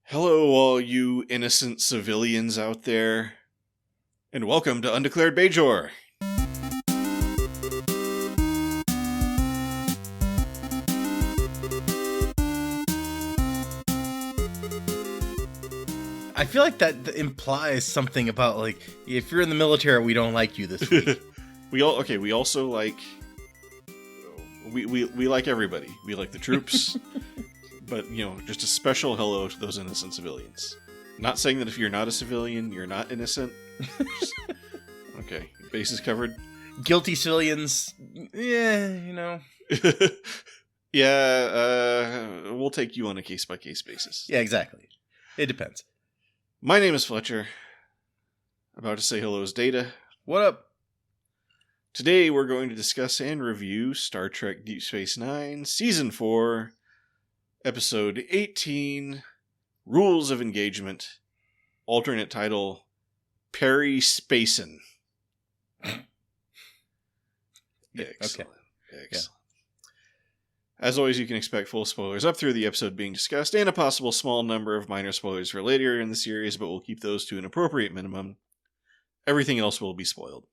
Hello, all you innocent civilians out there, and welcome to Undeclared Bajor. I feel like that implies something about, like, if you're in the military, we don't like you this week. We also like... We like everybody. We like the troops. But, just a special hello to those innocent civilians. Not saying that if you're not a civilian, you're not innocent. Okay, bases covered. Guilty civilians, yeah, Yeah, we'll take you on a case-by-case basis. Yeah, exactly. It depends. My name is Fletcher. About to say hello is Data. What up? Today we're going to discuss and review Star Trek Deep Space Nine, Season 4, Episode 18, Rules of Engagement, alternate title, Perry Spacin'. Excellent. Okay. Excellent. Yeah. As always, you can expect full spoilers up through the episode being discussed, and a possible small number of minor spoilers for later in the series, but we'll keep those to an appropriate minimum. Everything else will be spoiled.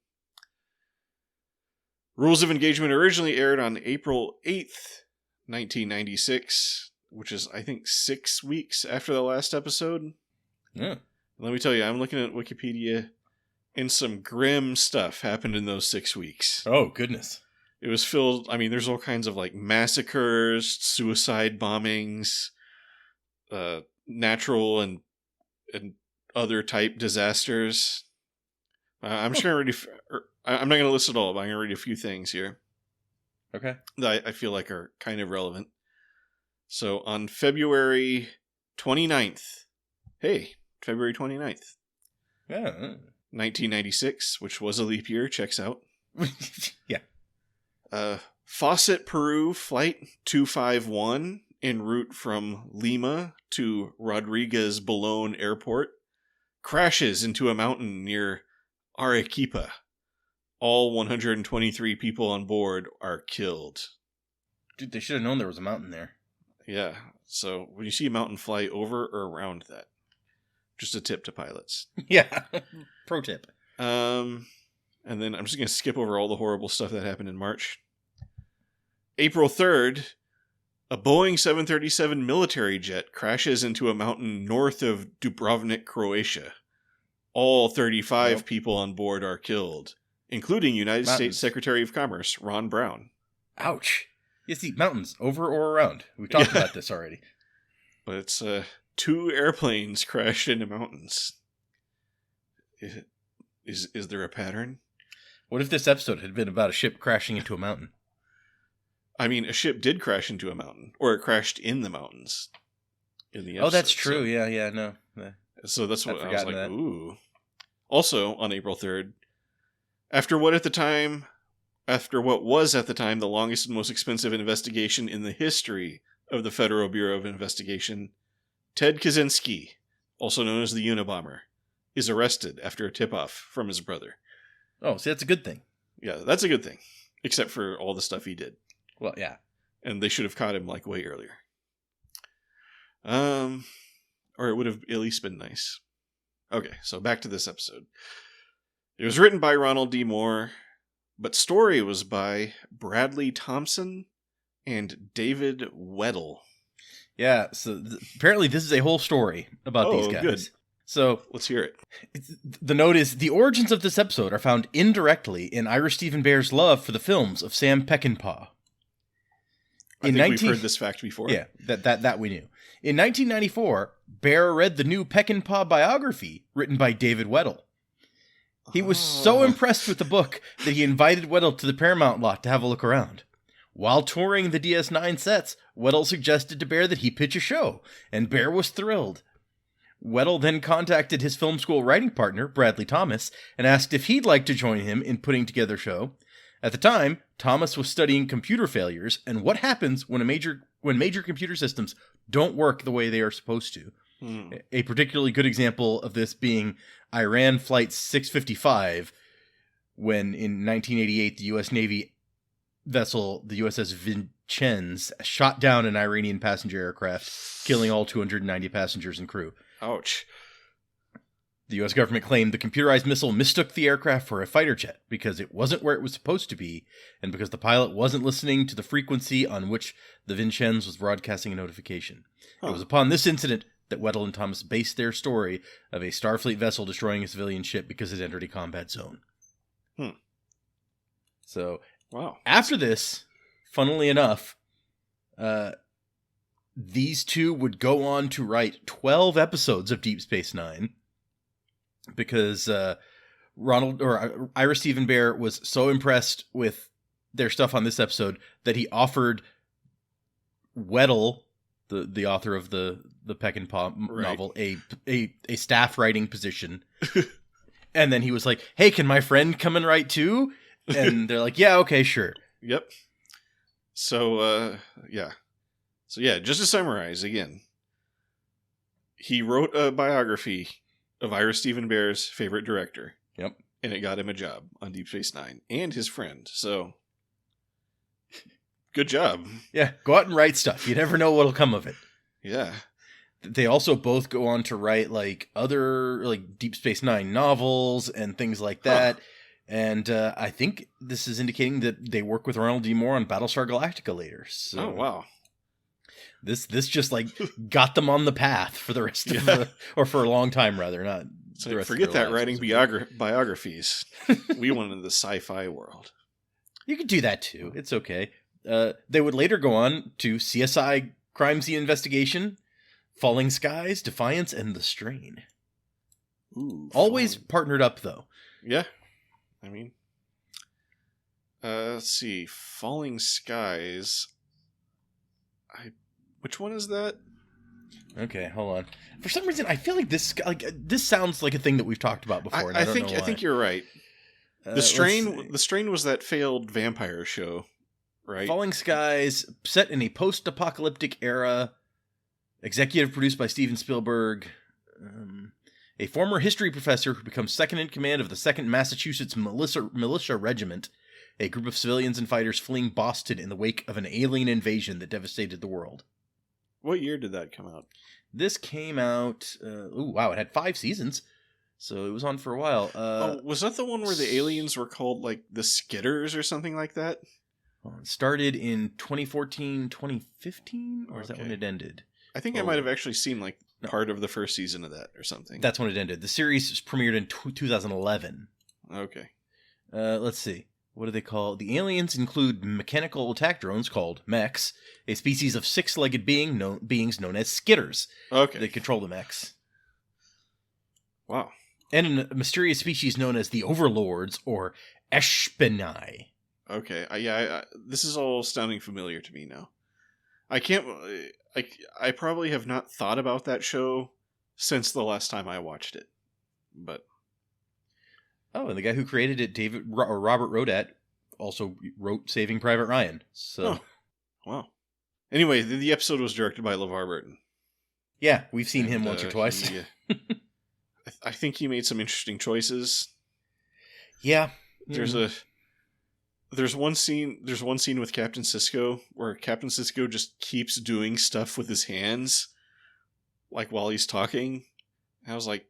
Rules of Engagement originally aired on April 8th, 1996, which is, I think, 6 weeks after the last episode. Yeah. Let me tell you, I'm looking at Wikipedia, and some grim stuff happened in those 6 weeks. Oh, goodness. It was filled, there's all kinds of, massacres, suicide bombings, natural and other type disasters. I'm just going to read... I'm not going to list it all, but I'm going to read a few things here. Okay. That I feel like are kind of relevant. So on February 29th, February 29th, Yeah. 1996, which was a leap year, checks out. Yeah. Fawcett, Peru, Flight 251, en route from Lima to Rodriguez Bolon Airport, crashes into a mountain near Arequipa. All 123 people on board are killed. Dude, they should have known there was a mountain there. Yeah, so when you see a mountain, fly over or around that. Just a tip to pilots. Yeah. Pro tip. And then I'm just going to skip over all the horrible stuff that happened in March. April 3rd, a Boeing 737 military jet crashes into a mountain north of Dubrovnik, Croatia. All 35 people on board are killed, including United States Secretary of Commerce, Ron Brown. Ouch. You see, mountains, over or around. We talked about this already. But it's 2 airplanes crashed into mountains. Is there a pattern? What if this episode had been about a ship crashing into a mountain? A ship did crash into a mountain, or it crashed in the mountains. In the episode. Oh, that's true. So, yeah, no. So that's what I was like, ooh. Also, on April 3rd, after what was at the time the longest and most expensive investigation in the history of the Federal Bureau of Investigation, Ted Kaczynski, also known as the Unabomber, is arrested after a tip-off from his brother. Oh, see, that's a good thing. Yeah, that's a good thing. Except for all the stuff he did. Well, yeah. And they should have caught him, way earlier. Or it would have at least been nice. Okay, so back to this episode. It was written by Ronald D. Moore, but story was by Bradley Thompson and David Weddle. Yeah, so apparently this is a whole story about these guys. Good. So let's hear it. The note is, the origins of this episode are found indirectly in Ira Stephen Bear's love for the films of Sam Peckinpah. I think we've heard this fact before. Yeah, that we knew. In 1994, Bear read the new Peckinpah biography written by David Weddle. He was so impressed with the book that he invited Weddle to the Paramount lot to have a look around. While touring the DS9 sets, Weddle suggested to Bear that he pitch a show, and Bear was thrilled. Weddle then contacted his film school writing partner, Bradley Thomas, and asked if he'd like to join him in putting together a show. At the time, Thomas was studying computer failures and what happens when major computer systems don't work the way they are supposed to. A particularly good example of this being Iran Flight 655, when in 1988 the U.S. Navy vessel, the USS Chens shot down an Iranian passenger aircraft, killing all 290 passengers and crew. Ouch. The U.S. government claimed the computerized missile mistook the aircraft for a fighter jet because it wasn't where it was supposed to be, and because the pilot wasn't listening to the frequency on which the Vincennes was broadcasting a notification. It was upon this incident that Weddell and Thomas based their story of a Starfleet vessel destroying a civilian ship because it entered a combat zone. So, wow. After this, funnily enough, these two would go on to write 12 episodes of Deep Space Nine. Because Ira Steven Behr was so impressed with their stuff on this episode that he offered Weddell, the author of the Peckinpah novel, a staff writing position. And then he was like, "Hey, can my friend come and write too?" And they're like, "Yeah, okay, sure." Yep. So, just to summarize again, he wrote a biography of Ira Steven Behr's favorite director. Yep. And it got him a job on Deep Space Nine and his friend. So, good job. Yeah, go out and write stuff. You never know what'll come of it. Yeah. They also both go on to write other Deep Space Nine novels and things like that. And I think this is indicating that they work with Ronald D. Moore on Battlestar Galactica later. So. Oh, wow. This just got them on the path for the rest of or for a long time rather, not so the rest forget of their that lives. writing biographies. We went into the sci-fi world. You could do that too. It's okay. They would later go on to CSI Crime Scene Investigation, Falling Skies, Defiance, and The Strain. Ooh, always partnered up though. Yeah. I mean, let's see. Falling Skies. Which one is that? Okay, hold on. For some reason, I feel like this sounds like a thing that we've talked about before. And I don't know why. I think you're right. The Strain was that failed vampire show, right? Falling Skies, set in a post-apocalyptic era, executive produced by Steven Spielberg. A former history professor who becomes second in command of the 2nd Massachusetts Militia Regiment, a group of civilians and fighters fleeing Boston in the wake of an alien invasion that devastated the world. What year did that come out? This came out... it had 5 seasons, so it was on for a while. Was that the one where the aliens were called, the Skitters or something like that? Well, it started in 2014, 2015? Or is that when it ended? I think I might have actually seen, part of the first season of that or something. That's when it ended. The series premiered in 2011. Okay. Let's see. What do they call? The aliens include mechanical attack drones called mechs, a species of 6-legged beings known as skitters. Okay. They control the mechs. Wow. And a mysterious species known as the Overlords, or Eshpenai. Okay. This is all sounding familiar to me now. I probably have not thought about that show since the last time I watched it. But... Oh, and the guy who created it, Robert Rodat, also wrote Saving Private Ryan. So, wow. Anyway, the episode was directed by LeVar Burton. Yeah, we've seen him once or twice. I think he made some interesting choices. Yeah. There's one scene with Captain Sisko where Captain Sisko just keeps doing stuff with his hands, while he's talking. And I was like,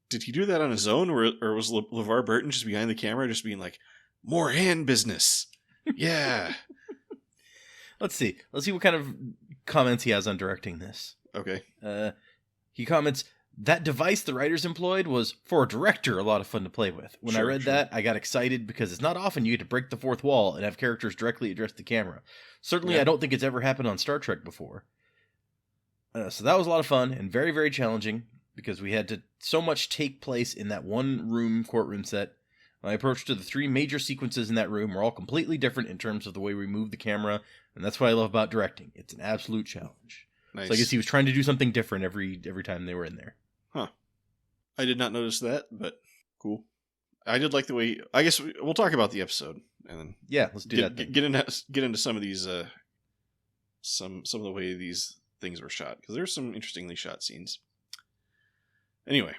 Did he do that on his own, or was LeVar Burton just behind the camera, just being like, more hand business? Yeah. Let's see what kind of comments he has on directing this. Okay. He comments, that device the writers employed was, for a director, a lot of fun to play with. When I read that, I got excited because it's not often you get to break the fourth wall and have characters directly address the camera. Certainly, I don't think it's ever happened on Star Trek before. So that was a lot of fun and very, very challenging, because we had to so much take place in that one courtroom set. My approach to the 3 major sequences in that room were all completely different in terms of the way we moved the camera, and that's what I love about directing. It's an absolute challenge. Nice. So I guess he was trying to do something different every time they were in there. Huh. I did not notice that, but cool. I did like the way... I guess we'll talk about the episode, and then... Yeah, let's do that then. Get into some of these... some of the way these things were shot, because there's some interestingly shot scenes. Anyway,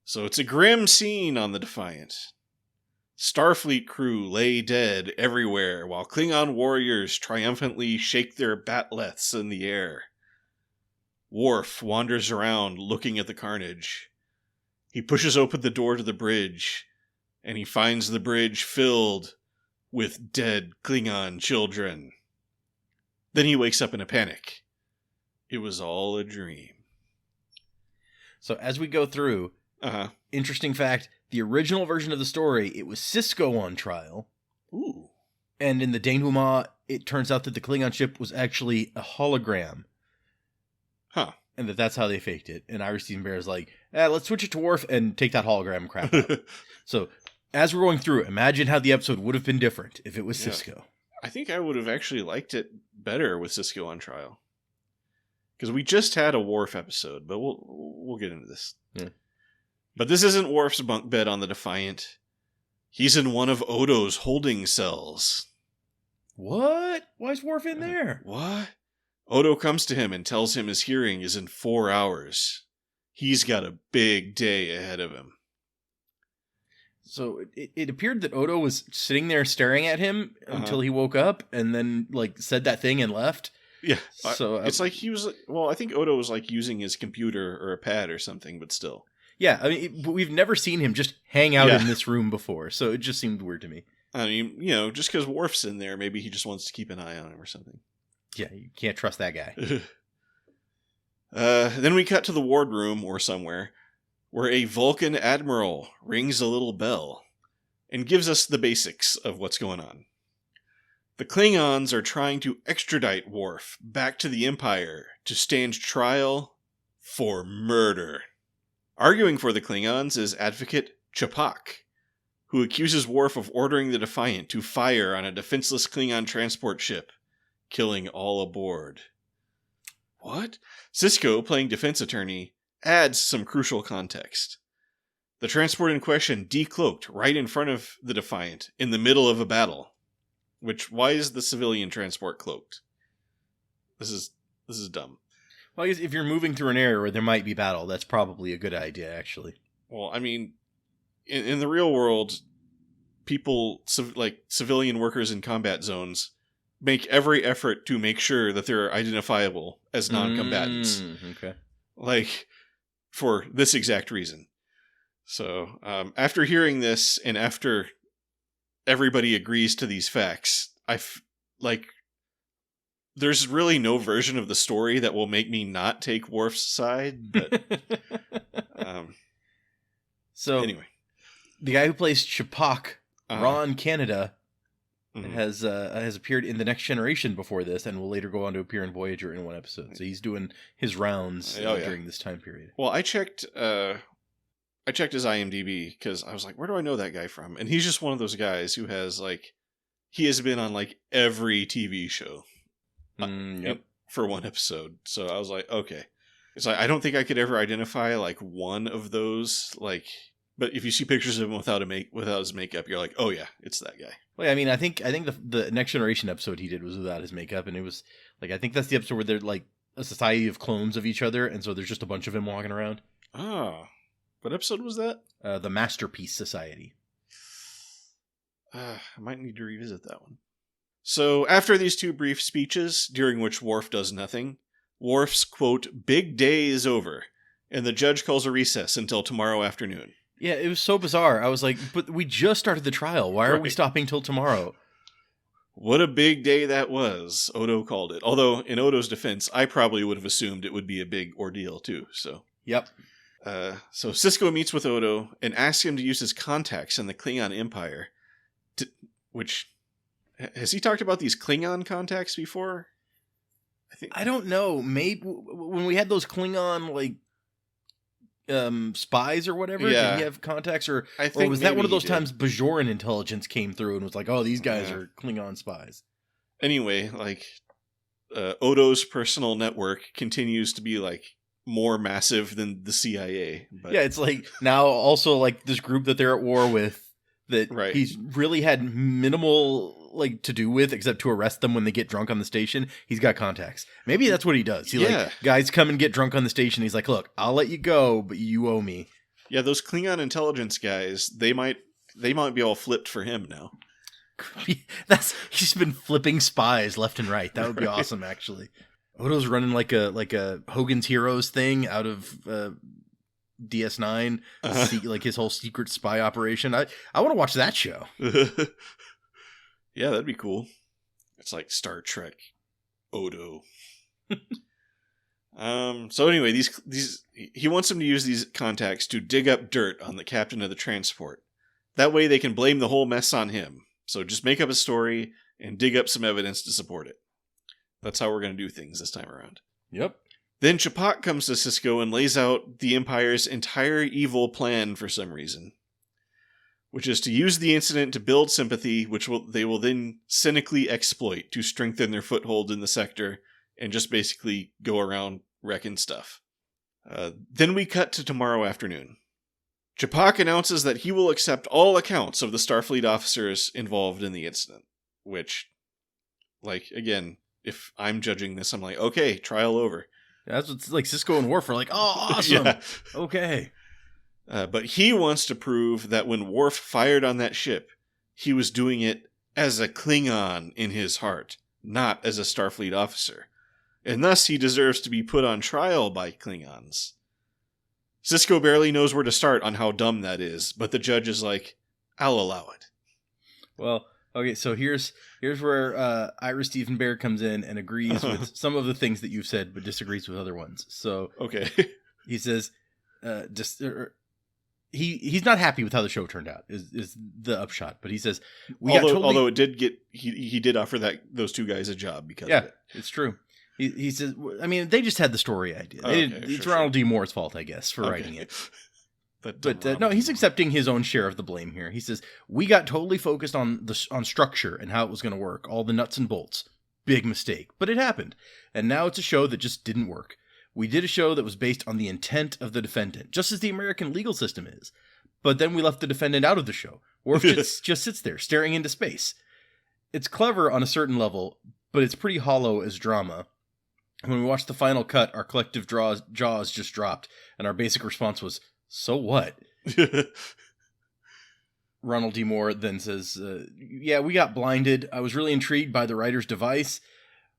so it's a grim scene on the Defiant. Starfleet crew lay dead everywhere, while Klingon warriors triumphantly shake their batleths in the air. Worf wanders around looking at the carnage. He pushes open the door to the bridge, and he finds the bridge filled with dead Klingon children. Then he wakes up in a panic. It was all a dream. So as we go through, interesting fact, the original version of the story, it was Sisko on trial. Ooh. And in the denouement, it turns out that the Klingon ship was actually a hologram. Huh. And that's how they faked it. And Irish Stephen Bear is like, let's switch it to Worf and take that hologram crap out. So as we're going through, imagine how the episode would have been different if it was Sisko. I think I would have actually liked it better with Sisko on trial. Because we just had a Worf episode, but we'll get into this. Yeah. But this isn't Worf's bunk bed on the Defiant. He's in one of Odo's holding cells. What? Why is Worf in there? What? Odo comes to him and tells him his hearing is in 4 hours. He's got a big day ahead of him. So it appeared that Odo was sitting there staring at him until he woke up and then said that thing and left. Yeah. So it's like he was, I think Odo was using his computer or a pad or something, but still. Yeah, I mean, we've never seen him just hang out in this room before, so it just seemed weird to me. I mean, just because Worf's in there, maybe he just wants to keep an eye on him or something. Yeah, you can't trust that guy. Then we cut to the wardroom or somewhere, where a Vulcan admiral rings a little bell and gives us the basics of what's going on. The Klingons are trying to extradite Worf back to the Empire to stand trial for murder. Arguing for the Klingons is Advocate Ch'pak, who accuses Worf of ordering the Defiant to fire on a defenseless Klingon transport ship, killing all aboard. What? Sisko, playing defense attorney, adds some crucial context. The transport in question decloaked right in front of the Defiant in the middle of a battle. Why is the civilian transport cloaked? This is dumb. Well, I guess if you're moving through an area where there might be battle, that's probably a good idea, actually. Well, I mean, in the real world, people, civilian workers in combat zones, make every effort to make sure that they're identifiable as non-combatants. Okay. For this exact reason. So, after hearing this, and after everybody agrees to these facts, there's really no version of the story that will make me not take Worf's side, but so anyway, the guy who plays Ch'pak, Ron Canada, has appeared in The Next Generation before this, and will later go on to appear in Voyager in one episode. So he's doing his rounds during this time period. Well, I checked his IMDb because I was like, where do I know that guy from? And he's just one of those guys who has he has been on every TV show. For one episode. So I was like, okay. It's I don't think I could ever identify one of those, but if you see pictures of him without his makeup, you're like, oh yeah, it's that guy. Well, I mean, I think the Next Generation episode he did was without his makeup, and it was I think that's the episode where they're a society of clones of each other, and so there's just a bunch of him walking around. Ah, what episode was that? The Masterpiece Society. I might need to revisit that one. So, after these two brief speeches, during which Worf does nothing, Worf's, quote, big day is over, and the judge calls a recess until tomorrow afternoon. Yeah, it was so bizarre. I was like, but we just started the trial. Why are we stopping till tomorrow? What a big day that was, Odo called it. Although, in Odo's defense, I probably would have assumed it would be a big ordeal, too, so... Yep. So Sisko meets with Odo and asks him to use his contacts in the Klingon Empire, which... Has he talked about these Klingon contacts before? I don't know. Maybe when we had those Klingon spies or whatever, did he have contacts, or was that one of those times Bajoran intelligence came through and was like, "Oh, these guys are Klingon spies"? Anyway, Odo's personal network continues to be more massive than the CIA. But... Yeah, it's now also this group that they're at war with. That he's really had minimal to do with, except to arrest them when they get drunk on the station. He's got contacts. Maybe that's what he does. Guys come and get drunk on the station. He's like, look, I'll let you go, but you owe me. Yeah, those Klingon intelligence guys, they might they might be all flipped for him now. He's been flipping spies left and right. That would be awesome, actually. Odo's running like a Hogan's Heroes thing out of DS9, like his whole secret spy operation. I want to watch that show. Yeah, that'd be cool. It's like Star Trek Odo. So anyway, these he wants them to use these contacts to dig up dirt on the captain of the transport. That way they can blame the whole mess on him. So just make up a story and dig up some evidence to support it. That's how we're going to do things this time around. Yep. Then Chapok comes to Sisko and lays out the Empire's entire evil plan for some reason, which is to use the incident to build sympathy, which they will then cynically exploit to strengthen their foothold in the sector and just basically go around wrecking stuff. Then we cut to tomorrow afternoon. Chapok announces that he will accept all accounts of the Starfleet officers involved in the incident, which, like, again, if I'm judging this, I'm like, okay, trial over. Yeah, that's what's like Sisko and Worf are like, oh, awesome. Yeah. Okay. But he wants to prove that when Worf fired on that ship, he was doing it as a Klingon in his heart, not as a Starfleet officer. And thus he deserves to be put on trial by Klingons. Sisko barely knows where to start on how dumb that is, but the judge is like, I'll allow it. Well, okay, so here's where Ira Stephen Bear comes in and agrees with some of the things that you've said, but disagrees with other ones. So okay, he says, he's not happy with how the show turned out. Is the upshot? But he says, although it did get he did offer those two guys a job because of it. It's true. He says, I mean, they just had the story idea. It's Ronald D. Moore's fault, I guess, for writing it. But no, he's accepting his own share of the blame here. He says, we got totally focused on structure and how it was going to work, all the nuts and bolts. Big mistake, but it happened. And now it's a show that just didn't work. We did a show that was based on the intent of the defendant, just as the American legal system is. But then we left the defendant out of the show. Worf just sits there, staring into space. It's clever on a certain level, but it's pretty hollow as drama. When we watched the final cut, our collective jaws just dropped, and our basic response was, so what? Ronald D. Moore then says, yeah, we got blinded. I was really intrigued by the writer's device.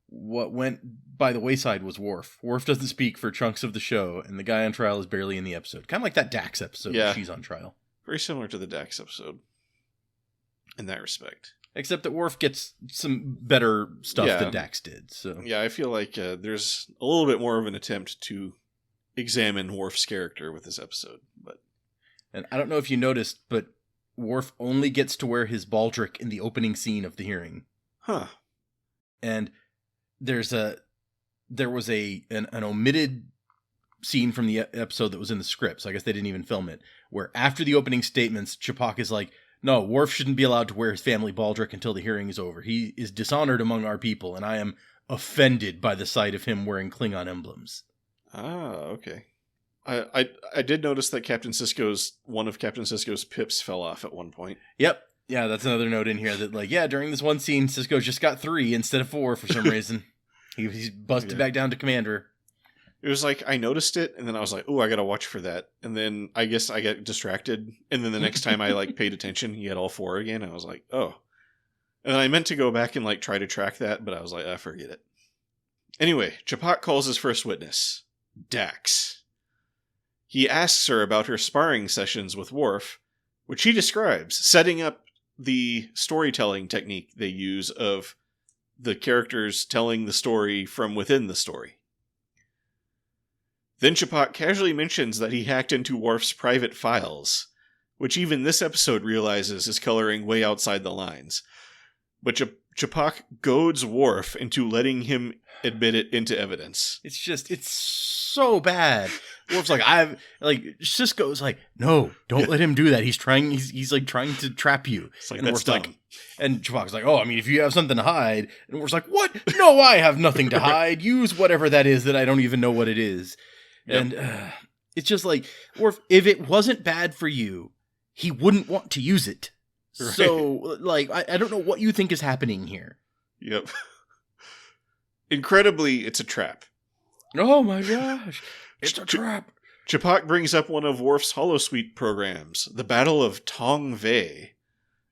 What went by the wayside was Worf. Worf doesn't speak for chunks of the show, and the guy on trial is barely in the episode. Kind of like that Dax episode where she's on trial. Very similar to the Dax episode in that respect. Except that Worf gets some better stuff than Dax did. So yeah, I feel like there's a little bit more of an attempt to examine Worf's character with this episode. And I don't know if you noticed, but Worf only gets to wear his baldric in the opening scene of the hearing. Huh. And there was an omitted scene from the episode that was in the script, so I guess they didn't even film it, where after the opening statements, Chapok is like, no, Worf shouldn't be allowed to wear his family baldric until the hearing is over. He is dishonored among our people, and I am offended by the sight of him wearing Klingon emblems. Ah, okay. I did notice that one of Captain Sisko's pips fell off at one point. Yep. Yeah, that's another note in here that, during this one scene, Sisko just got 3 instead of 4 for some reason. He's busted back down to Commander. It was like, I noticed it, and then I was like, oh, I gotta watch for that. And then I guess I got distracted, and then the next time I, paid attention, he had all 4 again, and I was like, oh. And then I meant to go back and, try to track that, but I was like, forget it. Anyway, Chapok calls his first witness, Dax. He asks her about her sparring sessions with Worf, which he describes, setting up the storytelling technique they use of the characters telling the story from within the story. Then Chapok casually mentions that he hacked into Worf's private files, which even this episode realizes is coloring way outside the lines. But Chapok goads Worf into letting him admit it into evidence. It's so bad. Worf's Sisko's like, no, don't let him do that. He's trying to trap you. It's like, and Worf's dumb. And Chapok's like, oh, I mean, if you have something to hide. And Worf's like, what? No, I have nothing to hide. Use whatever that is that I don't even know what it is. Yep. And it's just like, Worf, if it wasn't bad for you, he wouldn't want to use it. Right. So, I don't know what you think is happening here. Yep. Incredibly, it's a trap. Oh my gosh. It's a trap. Chapok brings up one of Worf's holosuite programs, the Battle of Tong Vei,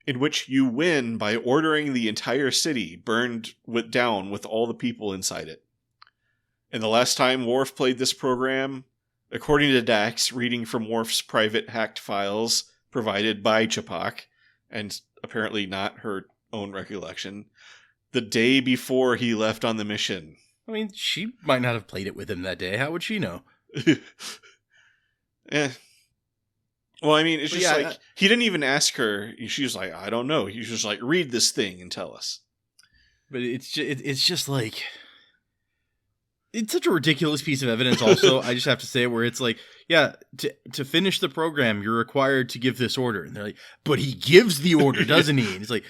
in which you win by ordering the entire city burned down with all the people inside it. And the last time Worf played this program, according to Dax, reading from Worf's private hacked files provided by Chapok, and apparently not her own recollection, the day before he left on the mission. I mean, she might not have played it with him that day. How would she know? Well, I mean, it's just he didn't even ask her. She was like, I don't know. He was just like, read this thing and tell us. But it's just like, it's such a ridiculous piece of evidence also. I just have to say it, where it's like, yeah, to finish the program, you're required to give this order. And they're like, but he gives the order, doesn't he? And it's like,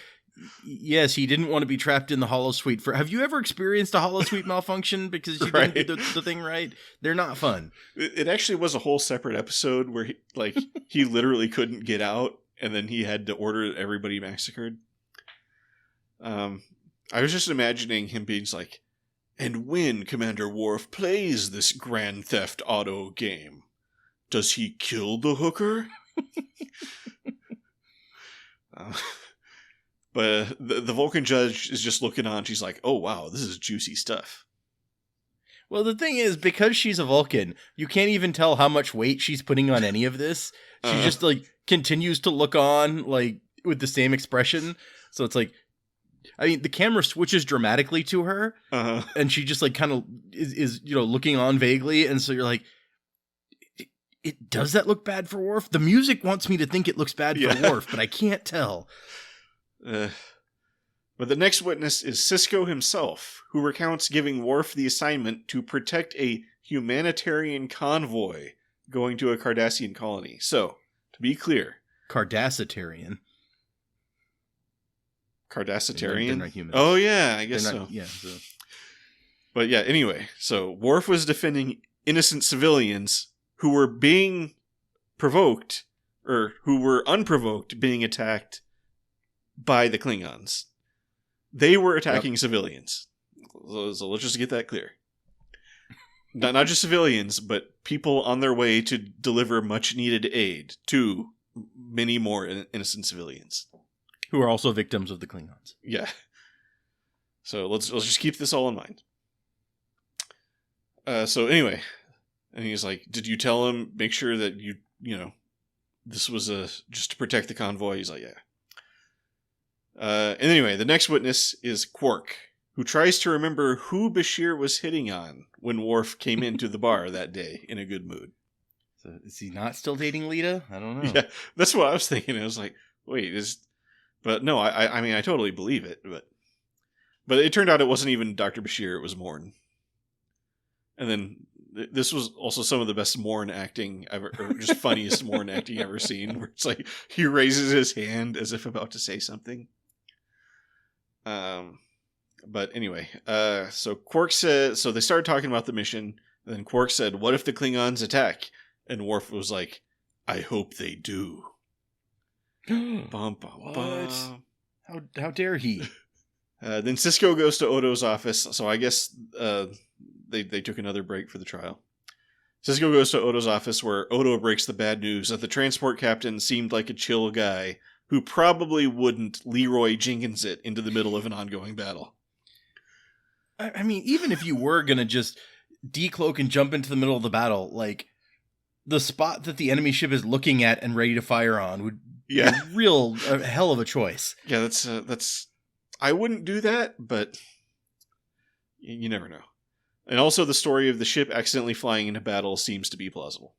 yes, he didn't want to be trapped in the holosuite for... Have you ever experienced a holosuite malfunction because you didn't do the thing right? They're not fun. It actually was a whole separate episode where he literally couldn't get out, and then he had to order everybody massacred. I was just imagining him being like, and when Commander Worf plays this Grand Theft Auto game, does he kill the hooker? But the Vulcan judge is just looking on. She's like, oh, wow, this is juicy stuff. Well, the thing is, because she's a Vulcan, you can't even tell how much weight she's putting on any of this. She just, continues to look on, with the same expression. So it's like, I mean, the camera switches dramatically to her, and she just, kind of is looking on vaguely. And so you're like, does that look bad for Worf? The music wants me to think it looks bad for Worf, but I can't tell. But the next witness is Sisko himself, who recounts giving Worf the assignment to protect a humanitarian convoy going to a Cardassian colony. So, to be clear... Cardassitarian. Cardassitarian? They're not humans. Oh, yeah, I guess so. Yeah, so. But yeah, anyway. So, Worf was defending innocent civilians who were being provoked, or who were unprovoked, being attacked by the Klingons. They were attacking civilians. So let's just get that clear. Not just civilians, but people on their way to deliver much needed aid to many more innocent civilians. Who are also victims of the Klingons. Yeah. So let's just keep this all in mind. So anyway, and he's like, did you tell him, make sure that this was just to protect the convoy? He's like, yeah. And anyway, the next witness is Quark, who tries to remember who Bashir was hitting on when Worf came into the bar that day in a good mood. So is he not still dating Lita? I don't know. Yeah, that's what I was thinking. I was like, wait, but no, I mean, I totally believe it, but it turned out it wasn't even Dr. Bashir, it was Morn. And then this was also some of the best Morn acting ever, or just funniest Morn acting ever seen, where it's like he raises his hand as if about to say something. But anyway, so Quark said, so they started talking about the mission, and then Quark said, what if the Klingons attack? And Worf was like, I hope they do. Bum, bum, bum. How dare he? Then Sisko goes to Odo's office, so I guess they took another break for the trial. Sisko goes to Odo's office, where Odo breaks the bad news that the transport captain seemed like a chill guy who probably wouldn't Leroy Jenkins it into the middle of an ongoing battle. I mean, even if you were going to just decloak and jump into the middle of the battle, the spot that the enemy ship is looking at and ready to fire on would be a hell of a choice. Yeah, that's I wouldn't do that, but you never know. And also the story of the ship accidentally flying into battle seems to be plausible.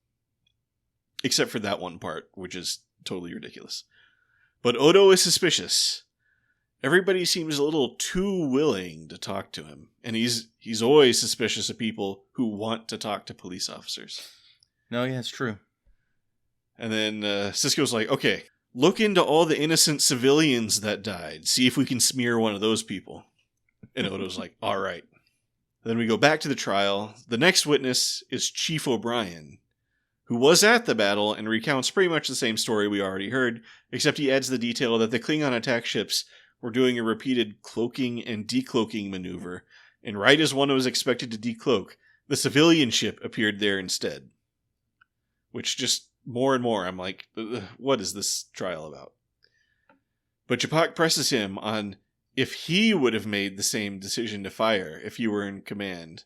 Except for that one part, which is totally ridiculous. But Odo is suspicious. Everybody seems a little too willing to talk to him. And he's always suspicious of people who want to talk to police officers. No, yeah, it's true. And then Sisko's like, okay, look into all the innocent civilians that died. See if we can smear one of those people. And Odo's like, all right. Then we go back to the trial. The next witness is Chief O'Brien, who was at the battle and recounts pretty much the same story we already heard, except he adds the detail that the Klingon attack ships were doing a repeated cloaking and decloaking maneuver, and right as one was expected to decloak, the civilian ship appeared there instead. which just more and more I'm like, what is this trial about? But Chapok presses him on if he would have made the same decision to fire if you were in command.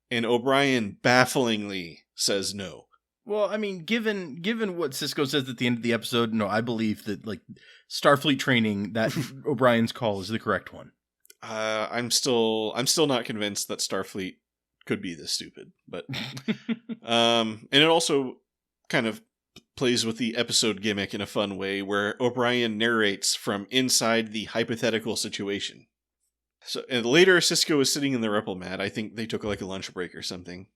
And O'Brien bafflingly says no. Well, I mean, given what Sisko says at the end of the episode, no, I believe that, like, Starfleet training, that O'Brien's call is the correct one. I'm still not convinced that Starfleet could be this stupid, but and it also kind of plays with the episode gimmick in a fun way, where O'Brien narrates from inside the hypothetical situation. So and later, Sisko is sitting in the Replomat. I think they took like a lunch break or something,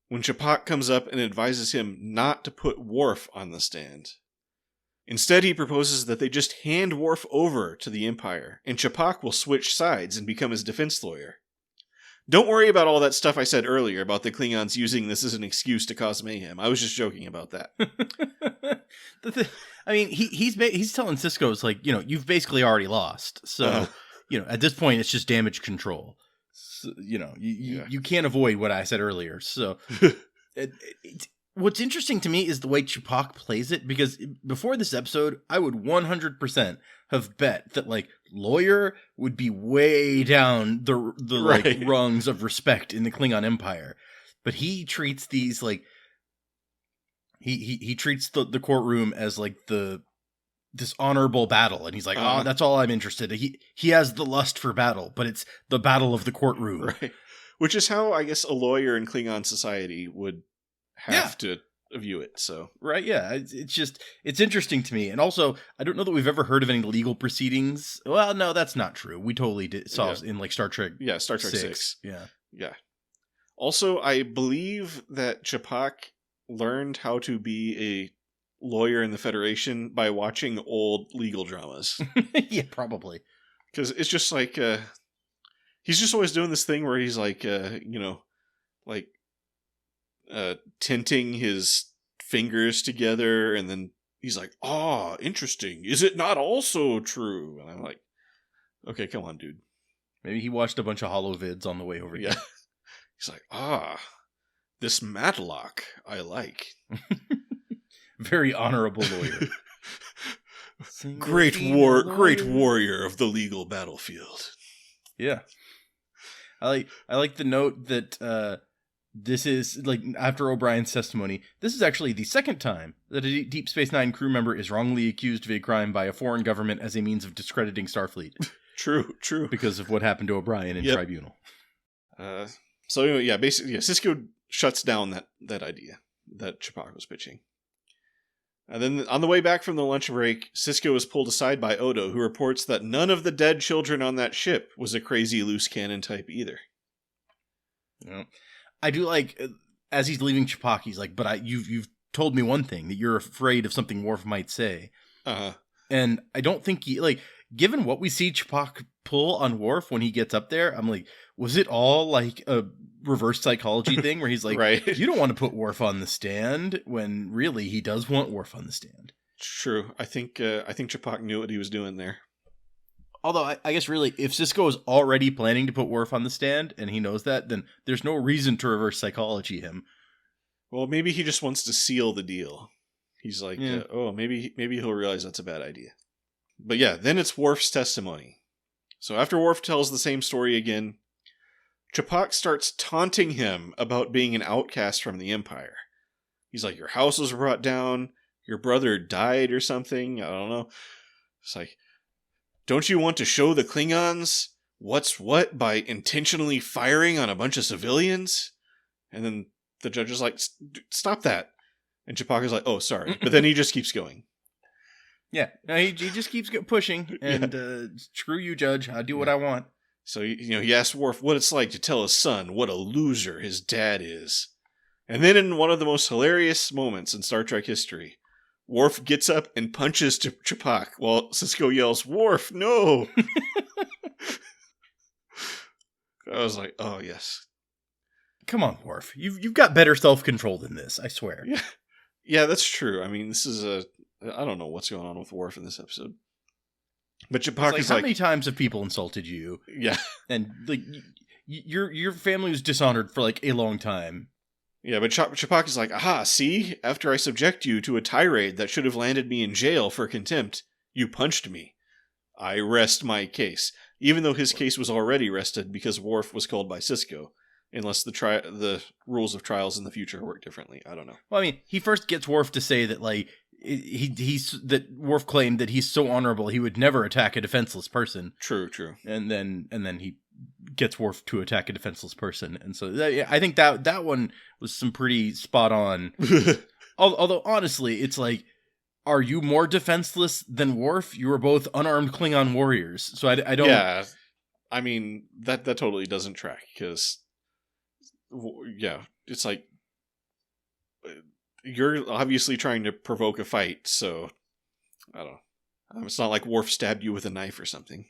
when Chapok comes up and advises him not to put Worf on the stand. Instead, he proposes that they just hand Worf over to the Empire, and Chapok will switch sides and become his defense lawyer. Don't worry about all that stuff I said earlier about the Klingons using this as an excuse to cause mayhem. I was just joking about that. I mean, he's telling Sisko, it's like, you've basically already lost. So, at this point, it's just damage control. So, you can't avoid what I said earlier. So, what's interesting to me is the way Chapok plays it, because before this episode, I would 100% have bet that, like, lawyer would be way down the like rungs of respect in the Klingon Empire. But he treats these, like, he treats the courtroom as, like, this honorable battle, and he's like, oh, that's all I'm interested in. He has the lust for battle, but it's the battle of the courtroom. Right. Which is how, I guess, a lawyer in Klingon society would have to view it. So right, yeah, it's interesting to me. And also, I don't know that we've ever heard of any legal proceedings. Well, no, that's not true. We totally saw in, like, Star Trek. Yeah, Star Trek 6. Yeah. Also, I believe that Chapok learned how to be a lawyer in the Federation by watching old legal dramas. Yeah, probably. Because it's just like he's just always doing this thing where he's like tinting his fingers together, and then he's like, interesting. Is it not also true? And I'm like, okay, come on, dude. Maybe he watched a bunch of holovids on the way over here. Yeah. He's like, this Matlock I like. Very honorable lawyer. Great warrior of the legal battlefield. Yeah. I like the note that this is, like, after O'Brien's testimony, this is actually the second time that a Deep Space Nine crew member is wrongly accused of a crime by a foreign government as a means of discrediting Starfleet. True. Because of what happened to O'Brien in Tribunal. So anyway, basically, Sisko shuts down that idea that Chapok was pitching. And then on the way back from the lunch break, Sisko is pulled aside by Odo, who reports that none of the dead children on that ship was a crazy loose cannon type either. Yeah. I do like, as he's leaving Chapok, he's like, but you've told me one thing, that you're afraid of something Worf might say. And I don't think given what we see Chapok pull on Worf when he gets up there, I'm like, was it all like a reverse psychology thing where he's like, right. You don't want to put Worf on the stand, when really he does want Worf on the stand. True. I think Chapok knew what he was doing there. Although, I guess really, if Sisko is already planning to put Worf on the stand, and he knows that, then there's no reason to reverse psychology him. Well, maybe he just wants to seal the deal. He's like, maybe he'll realize that's a bad idea. But yeah, then it's Worf's testimony. So after Worf tells the same story again, Chapok starts taunting him about being an outcast from the Empire. He's like, your house was brought down, your brother died or something, I don't know. It's like, don't you want to show the Klingons what's what by intentionally firing on a bunch of civilians? And then the judge is like, stop that. And Chapok is like, oh, sorry. But then he just keeps going. Yeah, no, he just keeps pushing, and screw you, Judge. I do what I want. So, he asks Worf what it's like to tell his son what a loser his dad is. And then in one of the most hilarious moments in Star Trek history, Worf gets up and punches Chapok while Sisko yells, Worf, no! I was like, oh, yes. Come on, Worf. You've got better self-control than this, I swear. Yeah, that's true. I mean, this is I don't know what's going on with Worf in this episode. But Chapok is how many times have people insulted you? Yeah. And, like, your family was dishonored for, like, a long time. Yeah, but Chapak is like, aha, see? After I subject you to a tirade that should have landed me in jail for contempt, you punched me. I rest my case. Even though his case was already rested because Worf was called by Sisko. Unless the rules of trials in the future work differently. I don't know. Well, I mean, he first gets Worf to say that, like, that Worf claimed that he's so honorable he would never attack a defenseless person. True. And then he gets Worf to attack a defenseless person. And so I think that one was some pretty spot on. Although, honestly, it's like, are you more defenseless than Worf? You were both unarmed Klingon warriors. So I don't... Yeah, I mean, that totally doesn't track, because... Yeah, it's like you're obviously trying to provoke a fight, so I don't know. It's not like Worf stabbed you with a knife or something.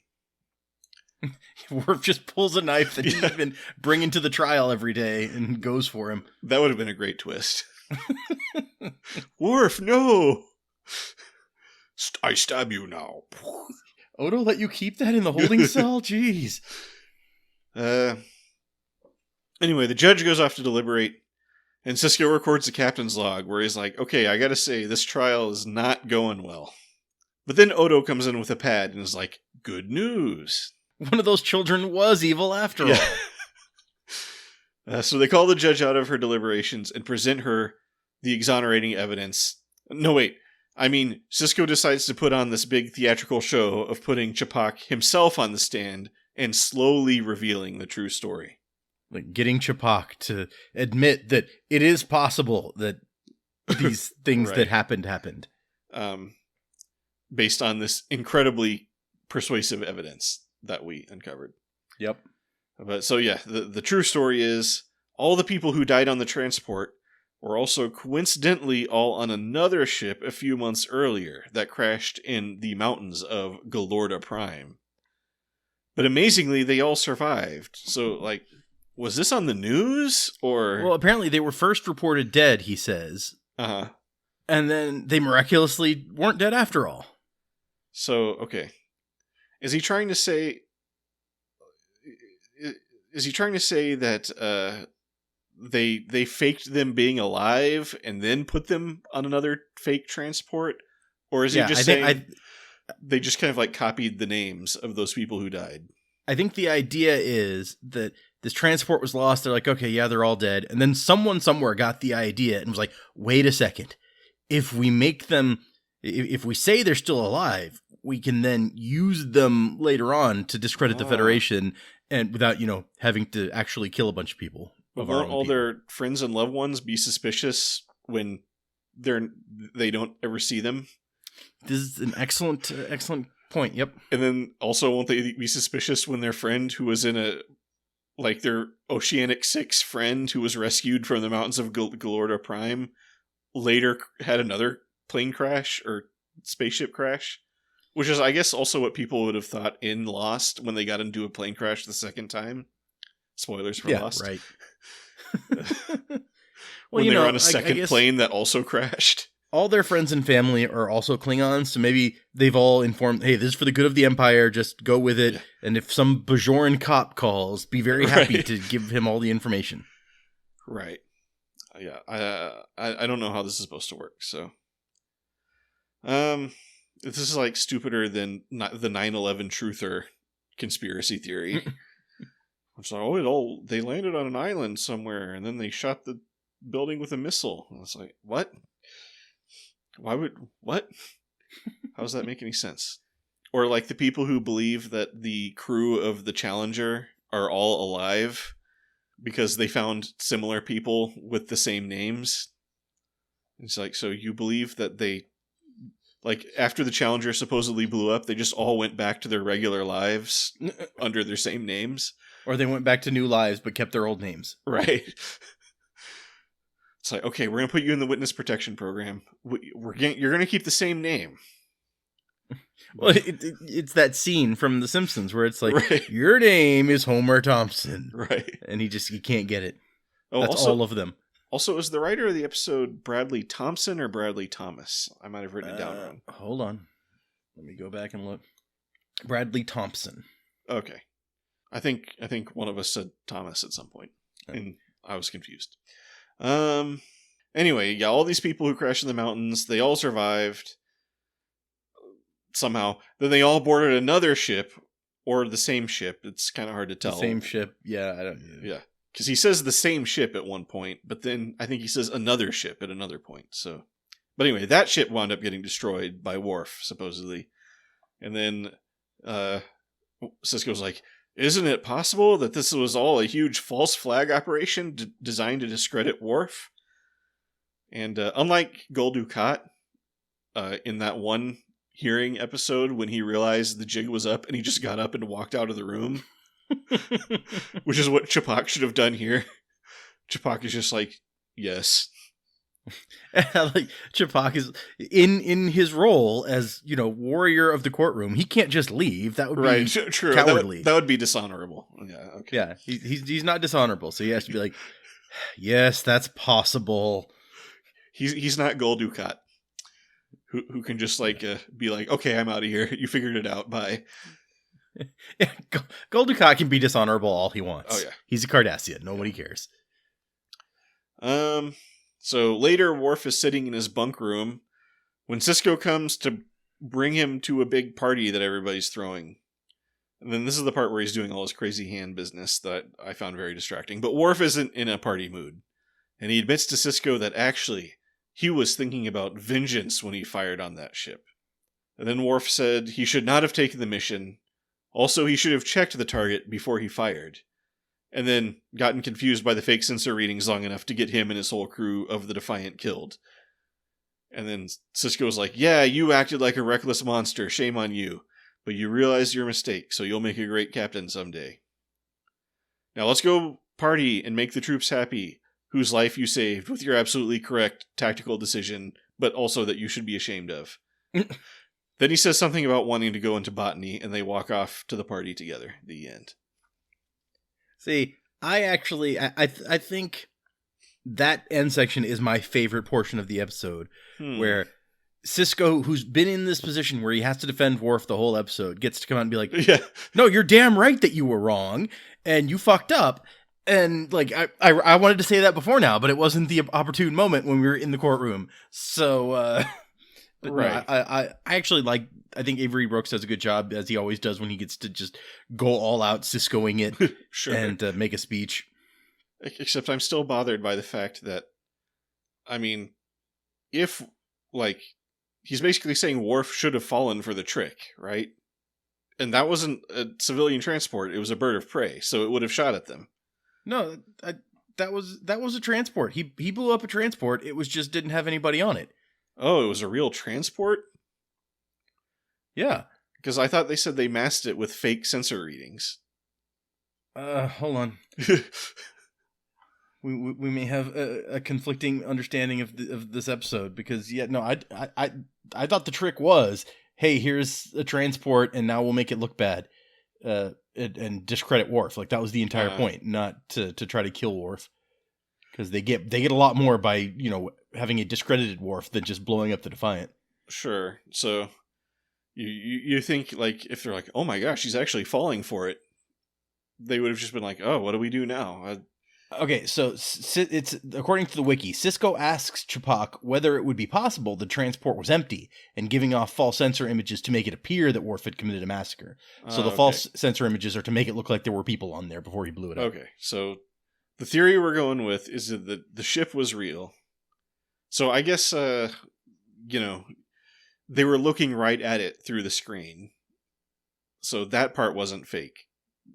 Worf just pulls a knife that he's been bringing to the trial every day and goes for him. That would have been a great twist. Worf, no! I stab you now. Odo let you keep that in the holding cell? Jeez. Anyway, the judge goes off to deliberate, and Sisko records the captain's log, where he's like, okay, I gotta say, this trial is not going well. But then Odo comes in with a pad and is like, good news. One of those children was evil after all. So they call the judge out of her deliberations and present her the exonerating evidence. No, wait. I mean, Sisko decides to put on this big theatrical show of putting Chapak himself on the stand and slowly revealing the true story. Like getting Chapak to admit that it is possible that these things Right. that happened. Based on this incredibly persuasive evidence that we uncovered. Yep. But so yeah, the true story is all the people who died on the transport were also coincidentally all on another ship a few months earlier that crashed in the mountains of Galorda Prime. But amazingly, they all survived. So, like, was this on the news, or... Well, apparently they were first reported dead, he says. Uh-huh. And then they miraculously weren't dead after all. So, okay. Is he trying to say that they faked them being alive and then put them on another fake transport? Or is he just saying they just kind of like copied the names of those people who died? I think the idea is that this transport was lost. They're like, okay, yeah, they're all dead. And then someone somewhere got the idea and was like, wait a second. If we make them, if we say they're still alive, we can then use them later on to discredit the Federation, and without, having to actually kill a bunch of people. But won't all their friends and loved ones be suspicious when they don't ever see them? This is an excellent point. Yep. And then also, won't they be suspicious when their friend who was in their Oceanic 6 friend who was rescued from the mountains of Galorda Prime later had another plane crash or spaceship crash? Which is, I guess, also what people would have thought in Lost when they got into a plane crash the second time. Spoilers for Lost. Right. When they were on a second plane that also crashed. All their friends and family are also Klingons, so maybe they've all informed, hey, this is for the good of the Empire, just go with it. Yeah. And if some Bajoran cop calls, be very happy to give him all the information. Right. Yeah, I don't know how this is supposed to work, so... This is like stupider than the 9/11 truther conspiracy theory. It's like, they landed on an island somewhere and then they shot the building with a missile. And it's like, what? What? How does that make any sense? Or like the people who believe that the crew of the Challenger are all alive because they found similar people with the same names. It's like, so you believe that they... Like, after the Challenger supposedly blew up, they just all went back to their regular lives under their same names. Or they went back to new lives but kept their old names. Right. It's like, okay, we're going to put you in the witness protection program. You're going to keep the same name. Well, it's that scene from The Simpsons where it's like, right. Your name is Homer Thompson. Right. And he can't get it. Oh, that's also, all of them. Also, is the writer of the episode Bradley Thompson or Bradley Thomas? I might have written it down wrong. Hold on. Let me go back and look. Bradley Thompson. Okay. I think one of us said Thomas at some point, and I was confused. Anyway, yeah, all these people who crashed in the mountains, they all survived somehow. Then they all boarded another ship, or the same ship. It's kind of hard to tell. The same ship. Yeah, I don't. Yeah, because he says the same ship at one point, but then I think he says another ship at another point. So, but anyway, that ship wound up getting destroyed by Worf, supposedly. And then Sisko's like, isn't it possible that this was all a huge false flag operation designed to discredit Worf? And unlike Gul Dukat, in that one hearing episode when he realized the jig was up and he just got up and walked out of the room, which is what Ch'pak should have done here. Ch'pak is just like, yes. Like Ch'pak is in his role as, warrior of the courtroom. He can't just leave. That would be true. Cowardly. That would be dishonorable. Yeah. Okay. Yeah. He's not dishonorable, so he has to be like, yes, that's possible. He's not Gul Dukat, who can just be like, okay, I'm out of here. You figured it out. Bye. Yeah, Gul Dukat can be dishonorable all he wants. Oh yeah, he's a Cardassian. Nobody cares. So later, Worf is sitting in his bunk room when Sisko comes to bring him to a big party that everybody's throwing. And then this is the part where he's doing all his crazy hand business that I found very distracting. But Worf isn't in a party mood. And he admits to Sisko that actually he was thinking about vengeance when he fired on that ship. And then Worf said he should not have taken the mission. Also, he should have checked the target before he fired. And then gotten confused by the fake sensor readings long enough to get him and his whole crew of the Defiant killed. And then Sisko's like, yeah, you acted like a reckless monster, shame on you. But you realized your mistake, so you'll make a great captain someday. Now let's go party and make the troops happy, whose life you saved with your absolutely correct tactical decision, but also that you should be ashamed of. Then he says something about wanting to go into botany, and they walk off to the party together. The end. See, I think that end section is my favorite portion of the episode, where Sisko, who's been in this position where he has to defend Worf the whole episode, gets to come out and be like, yeah, no, you're damn right that you were wrong, and you fucked up. And, I wanted to say that before now, but it wasn't the opportune moment when we were in the courtroom. So, but right. No, I actually I think Avery Brooks does a good job, as he always does when he gets to just go all out Siskoing it sure. and make a speech. Except I'm still bothered by the fact that, I mean, if, he's basically saying Worf should have fallen for the trick, right? And that wasn't a civilian transport, it was a bird of prey, so it would have shot at them. No, that was a transport. He blew up a transport, it was just didn't have anybody on it. Oh, it was a real transport? Yeah. Because I thought they said they masked it with fake sensor readings. Hold on. we may have a conflicting understanding of this episode, because I thought the trick was, hey, here's a transport and now we'll make it look bad and discredit Worf. That was the entire point, not to try to kill Worf, because they get a lot more by having a discredited Worf than just blowing up the Defiant. Sure. So you think if they're like, oh my gosh, he's actually falling for it, they would have just been like, oh, what do we do now? Okay, so it's according to the wiki, Sisko asks Ch'pak whether it would be possible the transport was empty and giving off false sensor images to make it appear that Worf had committed a massacre. So the false sensor images are to make it look like there were people on there before he blew it up. Okay, so the theory we're going with is that the ship was real. So I guess, they were looking right at it through the screen. So that part wasn't fake.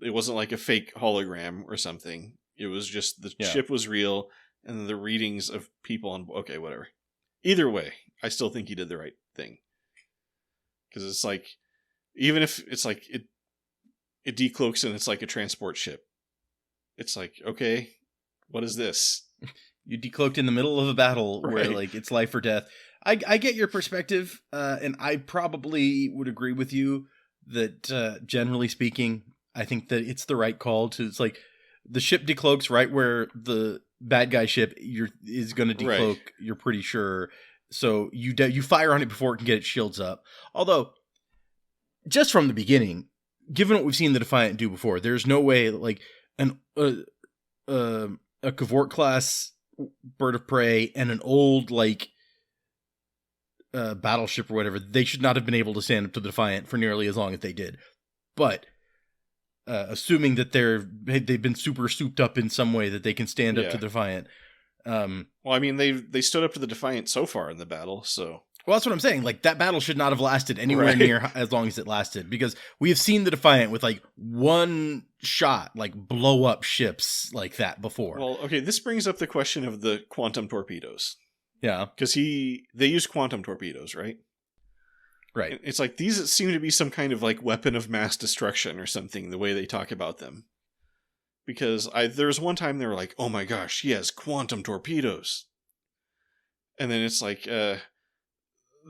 It wasn't like a fake hologram or something. It was just the ship was real, and the readings of people on... Okay, whatever. Either way, I still think he did the right thing. Because it's even if it's it decloaks and it's like a transport ship. It's okay, what is this? You decloaked in the middle of a battle where it's life or death. I get your perspective, and I probably would agree with you that generally speaking, I think that it's the right call to... It's the ship decloaks right where the bad guy ship is going to decloak. Right. You're pretty sure. So you fire on it before it can get its shields up. Although, just from the beginning, given what we've seen the Defiant do before, there's no way a Cavort class bird of prey and an old, like, battleship or whatever, they should not have been able to stand up to the Defiant for nearly as long as they did. But assuming that they've been super souped up in some way that they can stand up to the Defiant. Well, I mean, they stood up to the Defiant so far in the battle, so... Well, that's what I'm saying. Like, that battle should not have lasted anywhere near as long as it lasted, because we have seen the Defiant with, like, one shot, like, blow up ships like that before. Well, okay, this brings up the question of the quantum torpedoes. Yeah. Because they use quantum torpedoes, right? Right. It's like, these seem to be some kind of, like, weapon of mass destruction or something, the way they talk about them. Because there was one time they were like, oh my gosh, he has quantum torpedoes. And then it's like,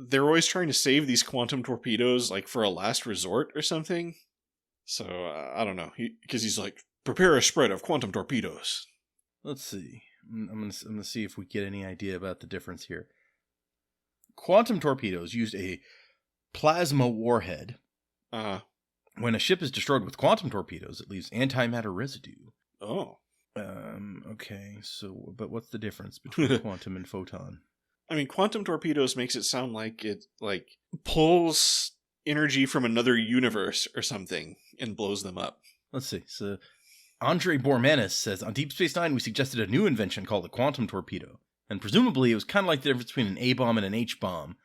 they're always trying to save these quantum torpedoes, like, for a last resort or something. So, I don't know. Because he's like, prepare a spread of quantum torpedoes. Let's see. I'm gonna see if we get any idea about the difference here. Quantum torpedoes used a plasma warhead. When a ship is destroyed with quantum torpedoes, it leaves antimatter residue. Oh. Okay, so, but what's the difference between quantum and photon? I mean, quantum torpedoes makes it sound like it, like, pulls energy from another universe or something and blows them up. Let's see. So, Andre Bormanis says, on Deep Space Nine, we suggested a new invention called the quantum torpedo. And presumably, it was kind of like the difference between an A-bomb and an H-bomb.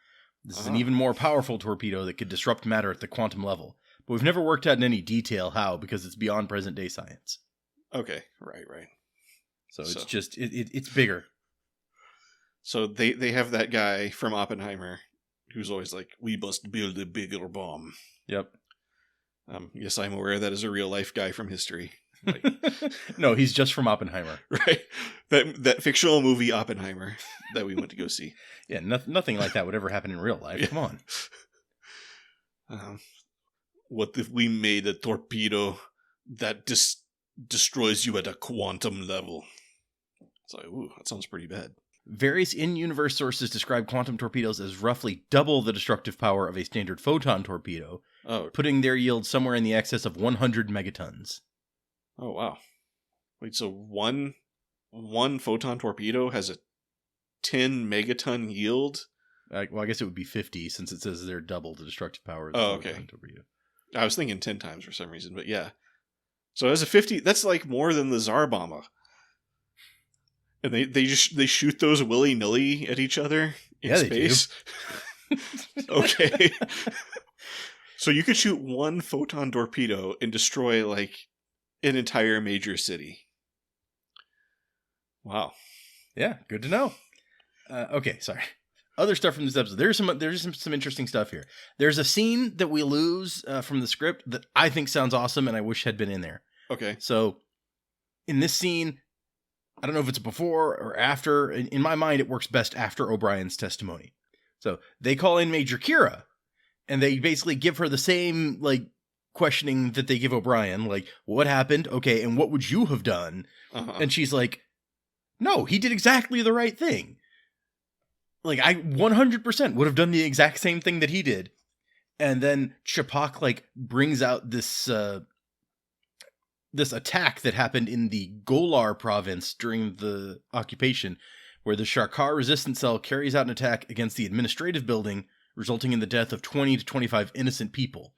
This is an even more powerful torpedo that could disrupt matter at the quantum level. But we've never worked out in any detail how, because it's beyond present-day science. Okay, right. So it's just, it's bigger. So they have that guy from Oppenheimer who's always like, we must build a bigger bomb. Yep. Yes, I'm aware that is a real-life guy from history. Like, no, he's just from Oppenheimer. Right. That fictional movie Oppenheimer that we went to go see. Yeah, nothing like that would ever happen in real life. Yeah. Come on. What if we made a torpedo that destroys you at a quantum level? It's like, ooh, that sounds pretty bad. Various in-universe sources describe quantum torpedoes as roughly double the destructive power of a standard photon torpedo, putting their yield somewhere in the excess of 100 megatons. Oh, wow. Wait, so one photon torpedo has a 10 megaton yield? Well, I guess it would be 50, since it says they're double the destructive power of the photon torpedo. I was thinking 10 times for some reason, but yeah. So as a 50, that's like more than the Tsar Bomba. And they shoot those willy-nilly at each other in space. Okay. So you could shoot one photon torpedo and destroy, like, an entire major city. Wow. Yeah, good to know. Okay, sorry. Other stuff from this episode. There's some interesting stuff here. There's a scene that we lose from the script that I think sounds awesome and I wish had been in there. Okay. So, in this scene, I don't know if it's before or after. In my mind, it works best after O'Brien's testimony. So, they call in Major Kira, and they basically give her the same, like, questioning that they give O'Brien. Like, what happened? Okay, and what would you have done? And she's like, no, he did exactly the right thing. Like, I 100% would have done the exact same thing that he did. And then Ch'pak, like, brings out this attack that happened in the Golar province during the occupation, where the Sharkar resistance cell carries out an attack against the administrative building, resulting in the death of 20 to 25 innocent people.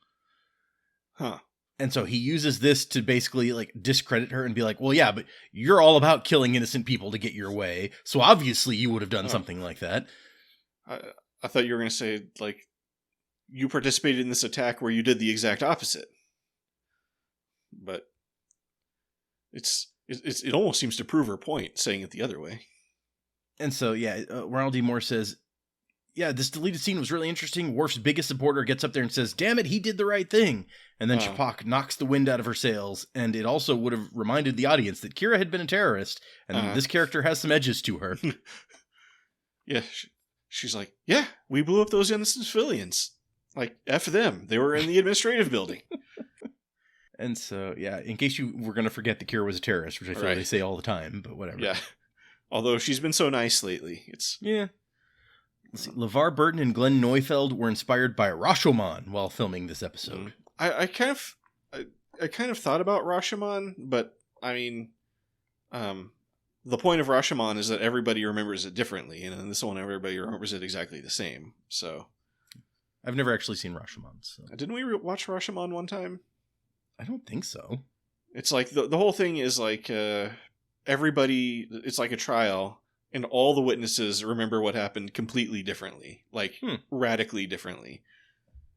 Huh. And so he uses this to basically, like, discredit her and be like, well, yeah, but you're all about killing innocent people to get your way, so obviously you would have done something like that. I thought you were going to say, like, you participated in this attack where you did the exact opposite. But it almost seems to prove her point, saying it the other way. And so, yeah, Ronald D. Moore says, yeah, this deleted scene was really interesting. Worf's biggest supporter gets up there and says, damn it, he did the right thing. And then Ch'pak knocks the wind out of her sails. And it also would have reminded the audience that Kira had been a terrorist. And this character has some edges to her. Yeah, she's like, yeah, we blew up those innocent civilians. Like, F them. They were in the administrative building. And so, yeah, in case you were going to forget that Kira was a terrorist, which I feel they say all the time, but whatever. Yeah. Although she's been so nice lately. Yeah. Let's see. LeVar Burton and Glenn Neufeld were inspired by Rashomon while filming this episode. I kind of thought about Rashomon, but I mean, the point of Rashomon is that everybody remembers it differently, and in this one, everybody remembers it exactly the same. So, I've never actually seen Rashomon. So. Didn't we watch Rashomon one time? I don't think so. It's like the whole thing is like everybody. It's like a trial, and all the witnesses remember what happened completely differently, like radically differently.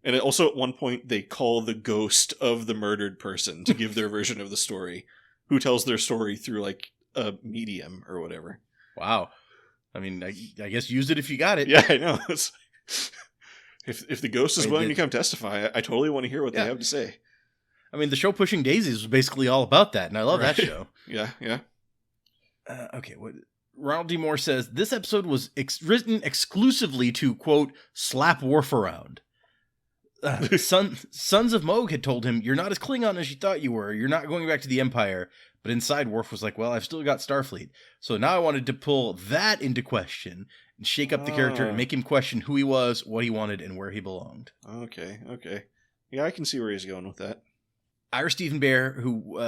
And also, at one point, they call the ghost of the murdered person to give their version of the story, who tells their story through like a medium or whatever. Wow. I mean, I guess use it if you got it. Yeah, I know. If the ghost is willing to come testify, I totally want to hear what they have to say. I mean, the show Pushing Daisies was basically all about that, and I love that show. Yeah. Okay, Ronald D. Moore says, this episode was written exclusively to, quote, slap Worf around. Sons of Moog had told him, you're not as Klingon as you thought you were. You're not going back to the Empire. But inside, Worf was like, well, I've still got Starfleet. So now I wanted to pull that into question and shake up the character and make him question who he was, what he wanted, and where he belonged. Okay. Yeah, I can see where he's going with that. Ira Stephen Bear, who...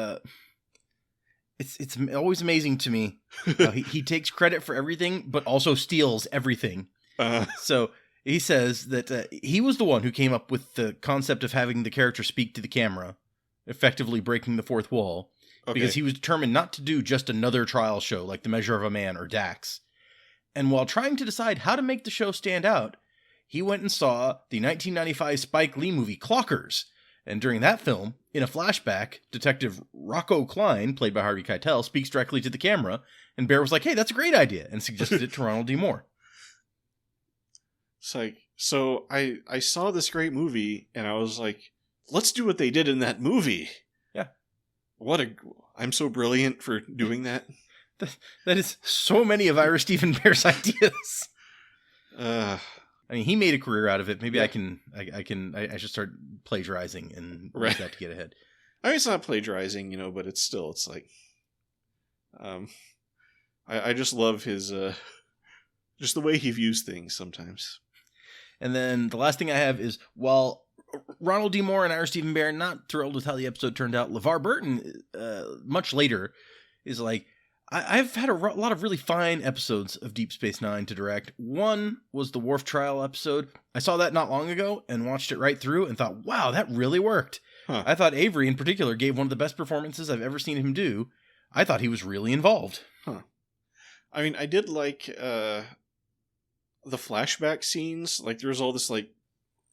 It's always amazing to me how he takes credit for everything, but also steals everything. So... He says that he was the one who came up with the concept of having the character speak to the camera, effectively breaking the fourth wall, because he was determined not to do just another trial show like The Measure of a Man or Dax. And while trying to decide how to make the show stand out, he went and saw the 1995 Spike Lee movie Clockers. And during that film, in a flashback, Detective Rocco Klein, played by Harvey Keitel, speaks directly to the camera, and Bear was like, hey, that's a great idea, and suggested it to Ronald D. Moore. It's like, so I saw this great movie, and I was like, let's do what they did in that movie. Yeah. I'm so brilliant for doing that. That is so many of Ira Stephen Bear's ideas. I mean, he made a career out of it. Maybe I should start plagiarizing and use that to get ahead. I mean, it's not plagiarizing, but it's like, I just love his, just the way he views things sometimes. And then the last thing I have is, while Ronald D. Moore and Ira Stephen Bear not thrilled with how the episode turned out, LeVar Burton, much later, is like, I've had a lot of really fine episodes of Deep Space Nine to direct. One was the Worf trial episode. I saw that not long ago and watched it right through and thought, wow, that really worked. Huh. I thought Avery in particular gave one of the best performances I've ever seen him do. I thought he was really involved. Huh. I mean, I did like the flashback scenes. Like, there was all this like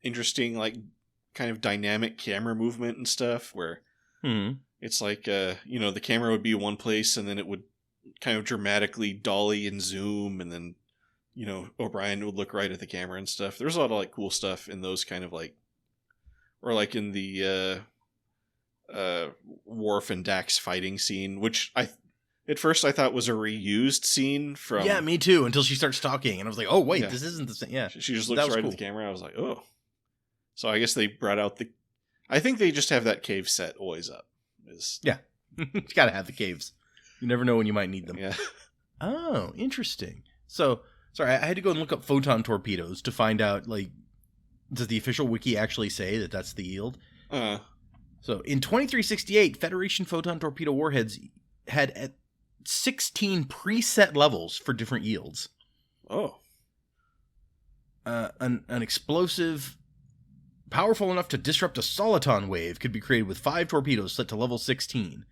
interesting, like, kind of dynamic camera movement and stuff where it's like, the camera would be one place and then it would kind of dramatically dolly and zoom, and then, O'Brien would look right at the camera and stuff. There's a lot of like cool stuff in those kind of like, or like in the Worf and Dax fighting scene, which at first I thought was a reused scene from... Yeah, me too, until she starts talking, and I was like, oh, wait, This isn't the same. Yeah. She just looks right at the camera. I was like, oh. So I guess they brought out I think they just have that cave set always up. Yeah. You gotta have the caves. You never know when you might need them. Yeah. Oh, interesting. So, sorry, I had to go and look up photon torpedoes to find out, like, does the official wiki actually say that that's the yield? So, in 2368, Federation photon torpedo warheads had 16 preset levels for different yields. Oh. An explosive powerful enough to disrupt a soliton wave could be created with 5 torpedoes set to level 16.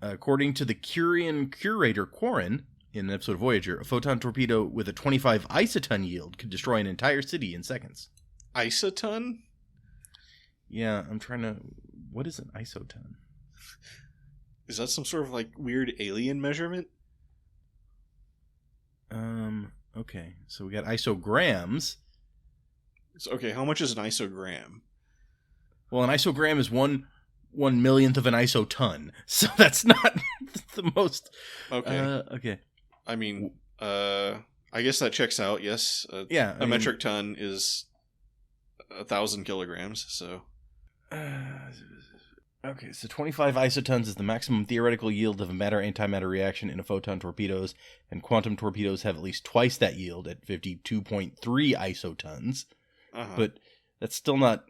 According to the Curian curator Quarren, in an episode of Voyager, a photon torpedo with a 25 isoton yield could destroy an entire city in seconds. Isoton? Yeah, I'm trying to... What is an isoton? Is that some sort of, like, weird alien measurement? Okay. So we got isograms. Okay, how much is an isogram? Well, an isogram is 1/1,000,000th of an isoton. So that's not the most... Okay. Okay. I mean, I guess that checks out, yes. Yeah. A metric ton is 1,000 kilograms, so... Okay, so 25 isotons is the maximum theoretical yield of a matter-antimatter reaction in a photon torpedoes, and quantum torpedoes have at least twice that yield at 52.3 isotons. But that's still not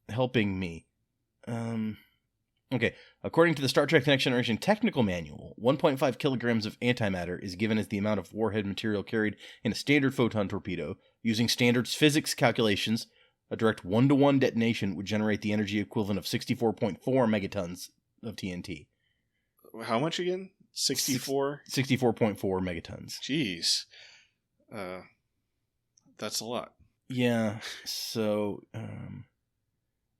helping me. Okay, according to the Star Trek The Next Generation technical manual, 1.5 kilograms of antimatter is given as the amount of warhead material carried in a standard photon torpedo. Using standard physics calculations, a direct 1-to-1 detonation would generate the energy equivalent of 64.4 megatons of TNT. How much again? 64? 64.4 megatons. Jeez. That's a lot. Yeah, so...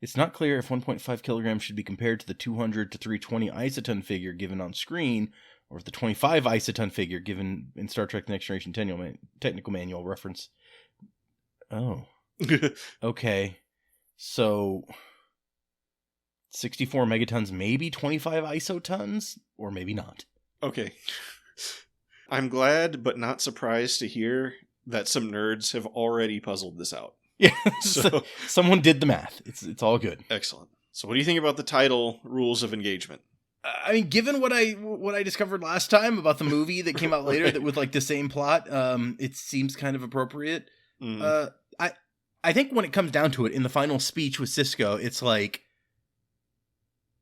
it's not clear if 1.5 kilograms should be compared to the 200 to 320 isoton figure given on screen, or if the 25 isoton figure given in Star Trek The Next Generation technical manual reference. Oh. Okay. So 64 megatons, maybe 25 isotons, or maybe not. Okay. I'm glad but not surprised to hear that some nerds have already puzzled this out. Yeah, So someone did the math. It's all good. excellent. So what do you think about the title, Rules of Engagement? I mean, given what I discovered last time about the movie that came out later Right. that with like the same plot, it seems kind of appropriate. Mm. I think when it comes down to it, in the final speech with Cisco, it's like,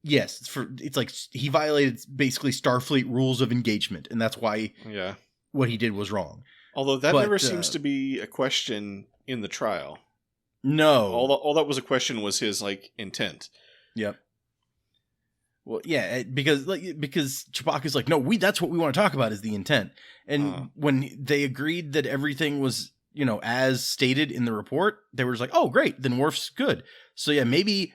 yes, it's like he violated basically Starfleet rules of engagement, and that's why Yeah. what he did was wrong. Although that But, never seems to be a question in the trial. No. All that was a question was his like intent. Yep. Well, yeah, because Chewbacca's like, no, that's what we want to talk about is the intent. And when they agreed that everything was, as stated in the report, they were just like, oh, great, then Worf's good. So yeah, maybe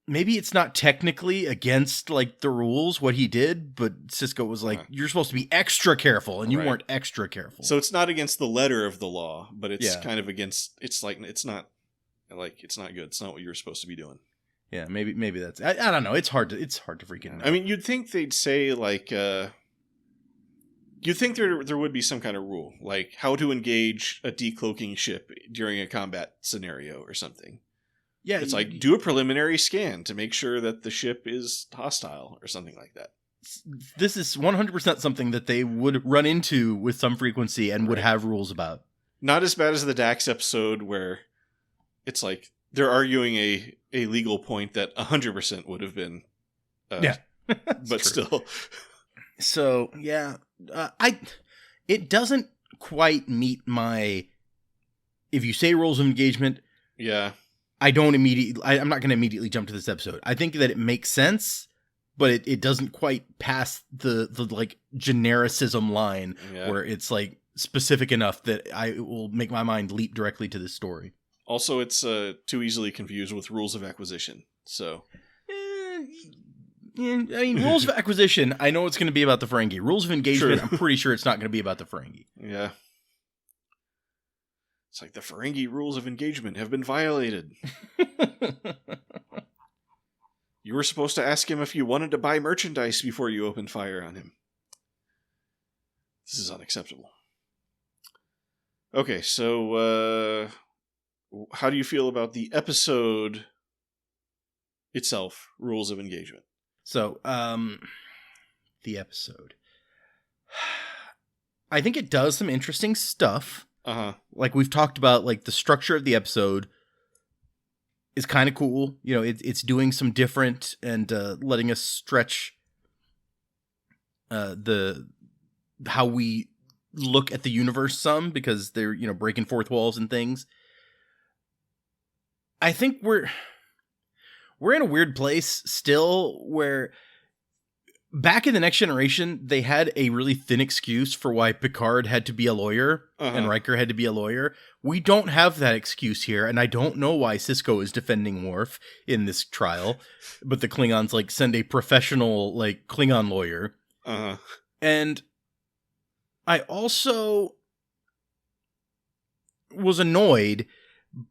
it's not technically against like the rules what he did, but Cisco was like, you're supposed to be extra careful, and you weren't extra careful. So it's not against the letter of the law, but it's Yeah. kind of against. It's like it's not good. It's not what you're supposed to be doing. Yeah, maybe that's. I don't know. It's hard to freaking know. I mean, you'd think they'd say like. You'd think there would be some kind of rule, like how to engage a decloaking ship during a combat scenario or something. Yeah, It's like, do a preliminary scan to make sure that the ship is hostile or something like that. This is 100% something that they would run into with some frequency and would have rules about. Not as bad as the Dax episode where it's like they're arguing a legal point that 100% would have been. Yeah. But true. still. So, yeah. It doesn't quite meet my... If you say rules of engagement... Yeah. I'm not going to immediately jump to this episode. I think that it makes sense, but it doesn't quite pass the like genericism line where it's like specific enough that it will make my mind leap directly to this story. Also, it's too easily confused with rules of acquisition. So, I mean, rules of acquisition, I know it's going to be about the Ferengi. Rules of engagement, True. I'm pretty sure it's not going to be about the Ferengi. yeah. It's like the Ferengi rules of engagement have been violated. You were supposed to ask him if you wanted to buy merchandise before you opened fire on him. This is unacceptable. Okay, so how do you feel about the episode itself, Rules of Engagement? So, the episode. I think it does some interesting stuff. Uh-huh. Like we've talked about, like the structure of the episode is kind of cool. It's doing some different and letting us stretch how we look at the universe some, because they're breaking fourth walls and things. I think we're in a weird place still where back in The Next Generation, they had a really thin excuse for why Picard had to be a lawyer and Riker had to be a lawyer. We don't have that excuse here, and I don't know why Cisco is defending Worf in this trial, but the Klingons like send a professional like Klingon lawyer. Uh-huh. And I also was annoyed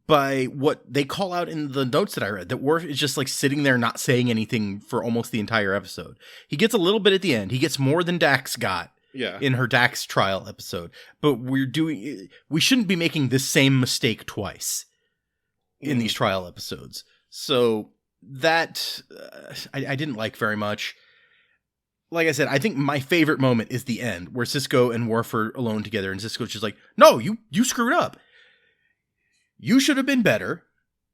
by what they call out in the notes that I read, that Worf is just like sitting there not saying anything for almost the entire episode. He gets a little bit at the end. He gets more than Dax got in her Dax trial episode. But we shouldn't be making this same mistake twice in these trial episodes. So that I didn't like very much. Like I said, I think my favorite moment is the end where Cisco and Worf are alone together, and Cisco's just like, no, you screwed up. You should have been better.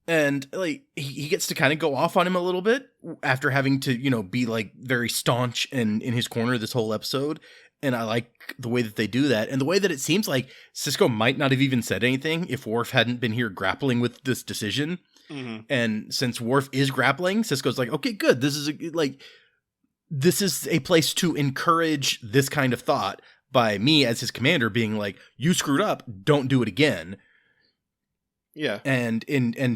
And like he gets to kind of go off on him a little bit after having to, be like very staunch and in his corner this whole episode. And I like the way that they do that, and the way that it seems like Sisko might not have even said anything if Worf hadn't been here grappling with this decision. Mm-hmm. And since Worf is grappling, Sisko's like, okay, good. This is a place to encourage this kind of thought by me as his commander being like, you screwed up, don't do it again. Yeah. And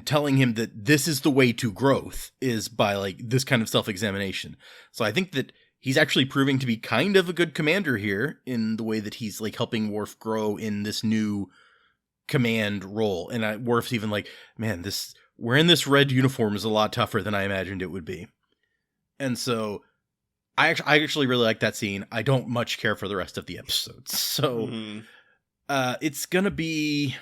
telling him that this is the way to growth is by like this kind of self-examination. So I think that he's actually proving to be kind of a good commander here in the way that he's like helping Worf grow in this new command role. And Worf's even like, man, wearing this red uniform is a lot tougher than I imagined it would be. And so I actually really like that scene. I don't much care for the rest of the episodes. So it's going to be...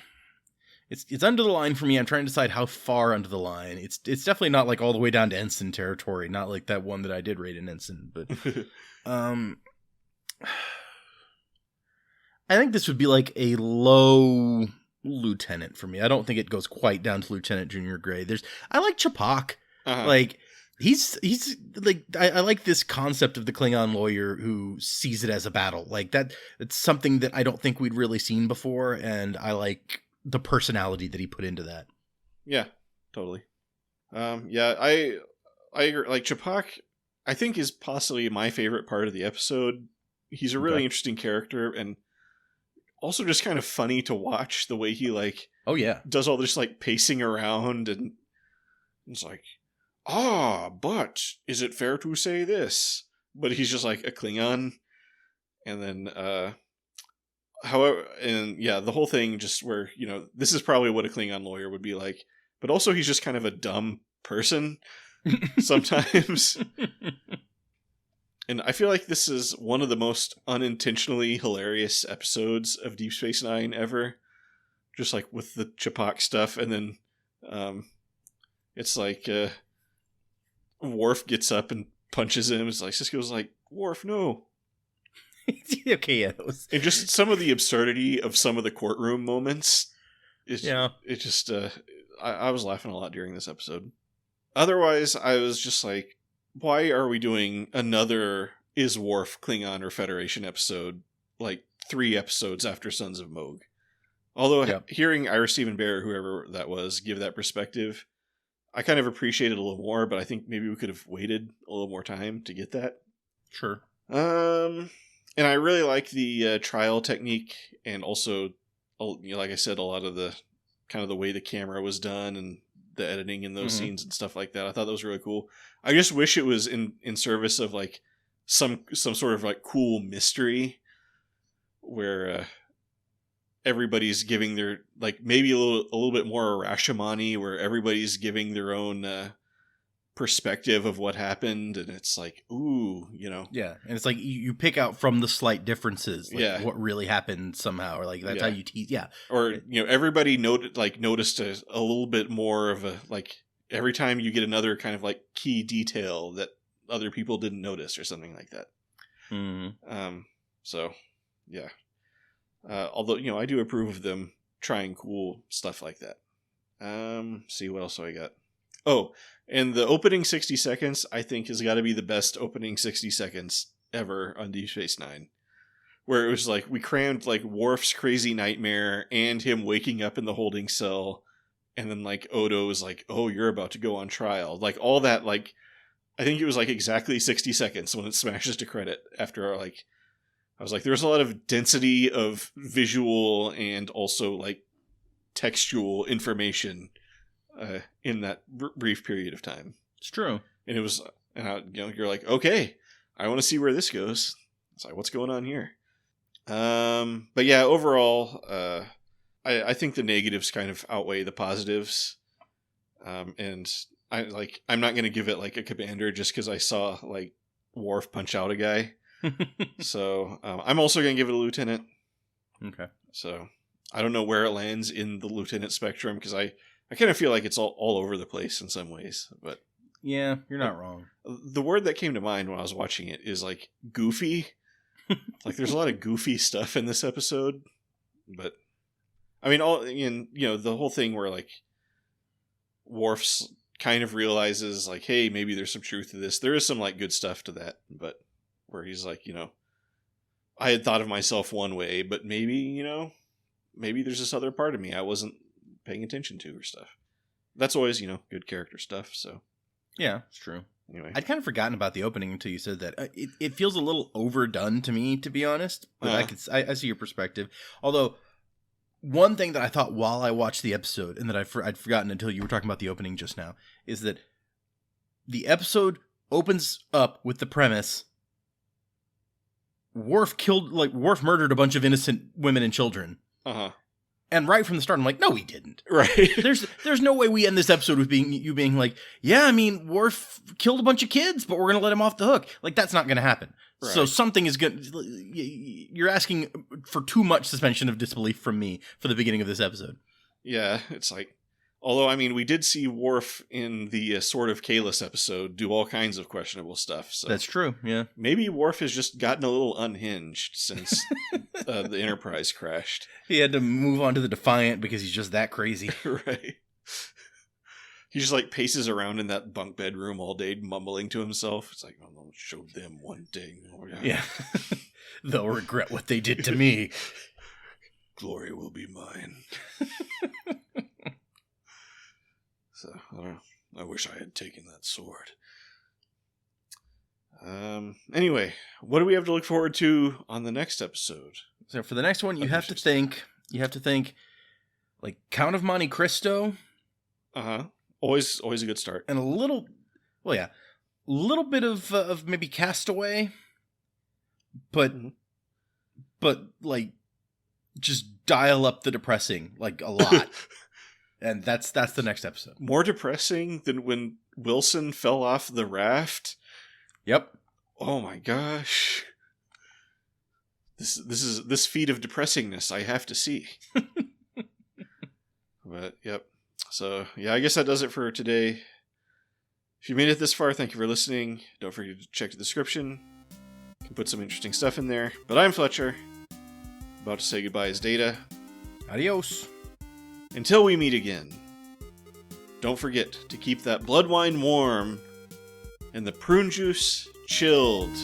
It's under the line for me. I'm trying to decide how far under the line. It's definitely not like all the way down to ensign territory. Not like that one that I did rate an ensign. But I think this would be like a low lieutenant for me. I don't think it goes quite down to lieutenant junior grade. I like Ch'pak. Uh-huh. Like he's like I like this concept of the Klingon lawyer who sees it as a battle. Like that. It's something that I don't think we'd really seen before, and I like the personality that he put into that. Yeah, totally. Yeah, I agree. Like Ch'pak, I think is possibly my favorite part of the episode. He's a really interesting character, and also just kind of funny to watch the way he like, does all this like pacing around, and it's like, but is it fair to say this? But he's just like a Klingon, and then however, and yeah, the whole thing just where, this is probably what a Klingon lawyer would be like, but also he's just kind of a dumb person sometimes. And I feel like this is one of the most unintentionally hilarious episodes of Deep Space Nine ever. Just like with the Ch'pak stuff, and then it's like Worf gets up and punches him. It's like Sisko's like, Worf, no. Okay, yeah. And just some of the absurdity of some of the courtroom moments. It just, I was laughing a lot during this episode. Otherwise, I was just like, why are we doing another Is Worf Klingon or Federation episode, like 3 episodes after Sons of Moog? Although hearing Ira Stephen Bear, whoever that was, give that perspective, I kind of appreciate it a little more, but I think maybe we could have waited a little more time to get that. Sure. And I really like the trial technique, and also, like I said, a lot of the kind of the way the camera was done and the editing in those scenes and stuff like that. I thought that was really cool. I just wish it was in service of like some sort of like cool mystery where everybody's giving their, like, maybe a little bit more Rashomon-y, where everybody's giving their own perspective of what happened, and it's like, ooh, yeah, and it's like you pick out from the slight differences, like what really happened somehow, or like that's how you tease, or everybody noticed a little bit more of a, like, every time you get another kind of like key detail that other people didn't notice or something like that. So yeah, although I do approve of them trying cool stuff like that. See what else do I got. Oh, and the opening 60 seconds, I think, has got to be the best opening 60 seconds ever on Deep Space Nine. Where it was like, we crammed like Worf's crazy nightmare and him waking up in the holding cell. And then like Odo was like, oh, you're about to go on trial. Like all that, like, I think it was like exactly 60 seconds when it smashes to credit after I was like, there's a lot of density of visual and also like textual information in that brief period of time. It's true. And it was, you're like, okay, I want to see where this goes. It's like, what's going on here? But yeah, overall, I think the negatives kind of outweigh the positives. And I'm not going to give it like a commander just because I saw like Worf punch out a guy. So I'm also going to give it a lieutenant. Okay. So I don't know where it lands in the lieutenant spectrum, because I kind of feel like it's all over the place in some ways, but yeah, you're not wrong. The word that came to mind when I was watching it is like goofy. Like there's a lot of goofy stuff in this episode, but I mean, the whole thing where like Worf's kind of realizes, like, hey, maybe there's some truth to this. There is some, like, good stuff to that, but where he's like, I had thought of myself one way, but maybe, maybe there's this other part of me I wasn't paying attention to or stuff. That's always, good character stuff, so. Yeah, it's true. Anyway. I'd kind of forgotten about the opening until you said that. It feels a little overdone to me, to be honest, but I see your perspective. Although, one thing that I thought while I watched the episode, and that I'd forgotten until you were talking about the opening just now, is that the episode opens up with the premise: Worf murdered a bunch of innocent women and children. Uh-huh. And right from the start, I'm like, no, he didn't. Right. There's no way we end this episode with you being like, yeah, I mean, Worf killed a bunch of kids, but we're going to let him off the hook. Like, that's not going to happen. Right. So something is good. You're asking for too much suspension of disbelief from me for the beginning of this episode. Yeah, it's like, although, I mean, we did see Worf in the Sword of Kahless episode do all kinds of questionable stuff. So that's true, yeah. Maybe Worf has just gotten a little unhinged since the Enterprise crashed. He had to move on to the Defiant because he's just that crazy. Right. He just, like, paces around in that bunk bedroom all day, mumbling to himself. It's like, I'll show them one day. Oh, yeah. They'll regret what they did to me. Glory will be mine. So, I don't know. I wish I had taken that sword. Anyway, what do we have to look forward to on the next episode? So for the next one, you have to think, like, Count of Monte Cristo. Uh-huh. Always a good start. And a little bit of maybe Castaway, but like, just dial up the depressing, like, a lot. And that's the next episode. More depressing than when Wilson fell off the raft? Yep. Oh my gosh. This feat of depressingness I have to see. But, yep. So, yeah, I guess that does it for today. If you made it this far, thank you for listening. Don't forget to check the description. You can put some interesting stuff in there. But I'm Fletcher. About to say goodbye is Data. Adios. Until we meet again, don't forget to keep that blood wine warm and the prune juice chilled.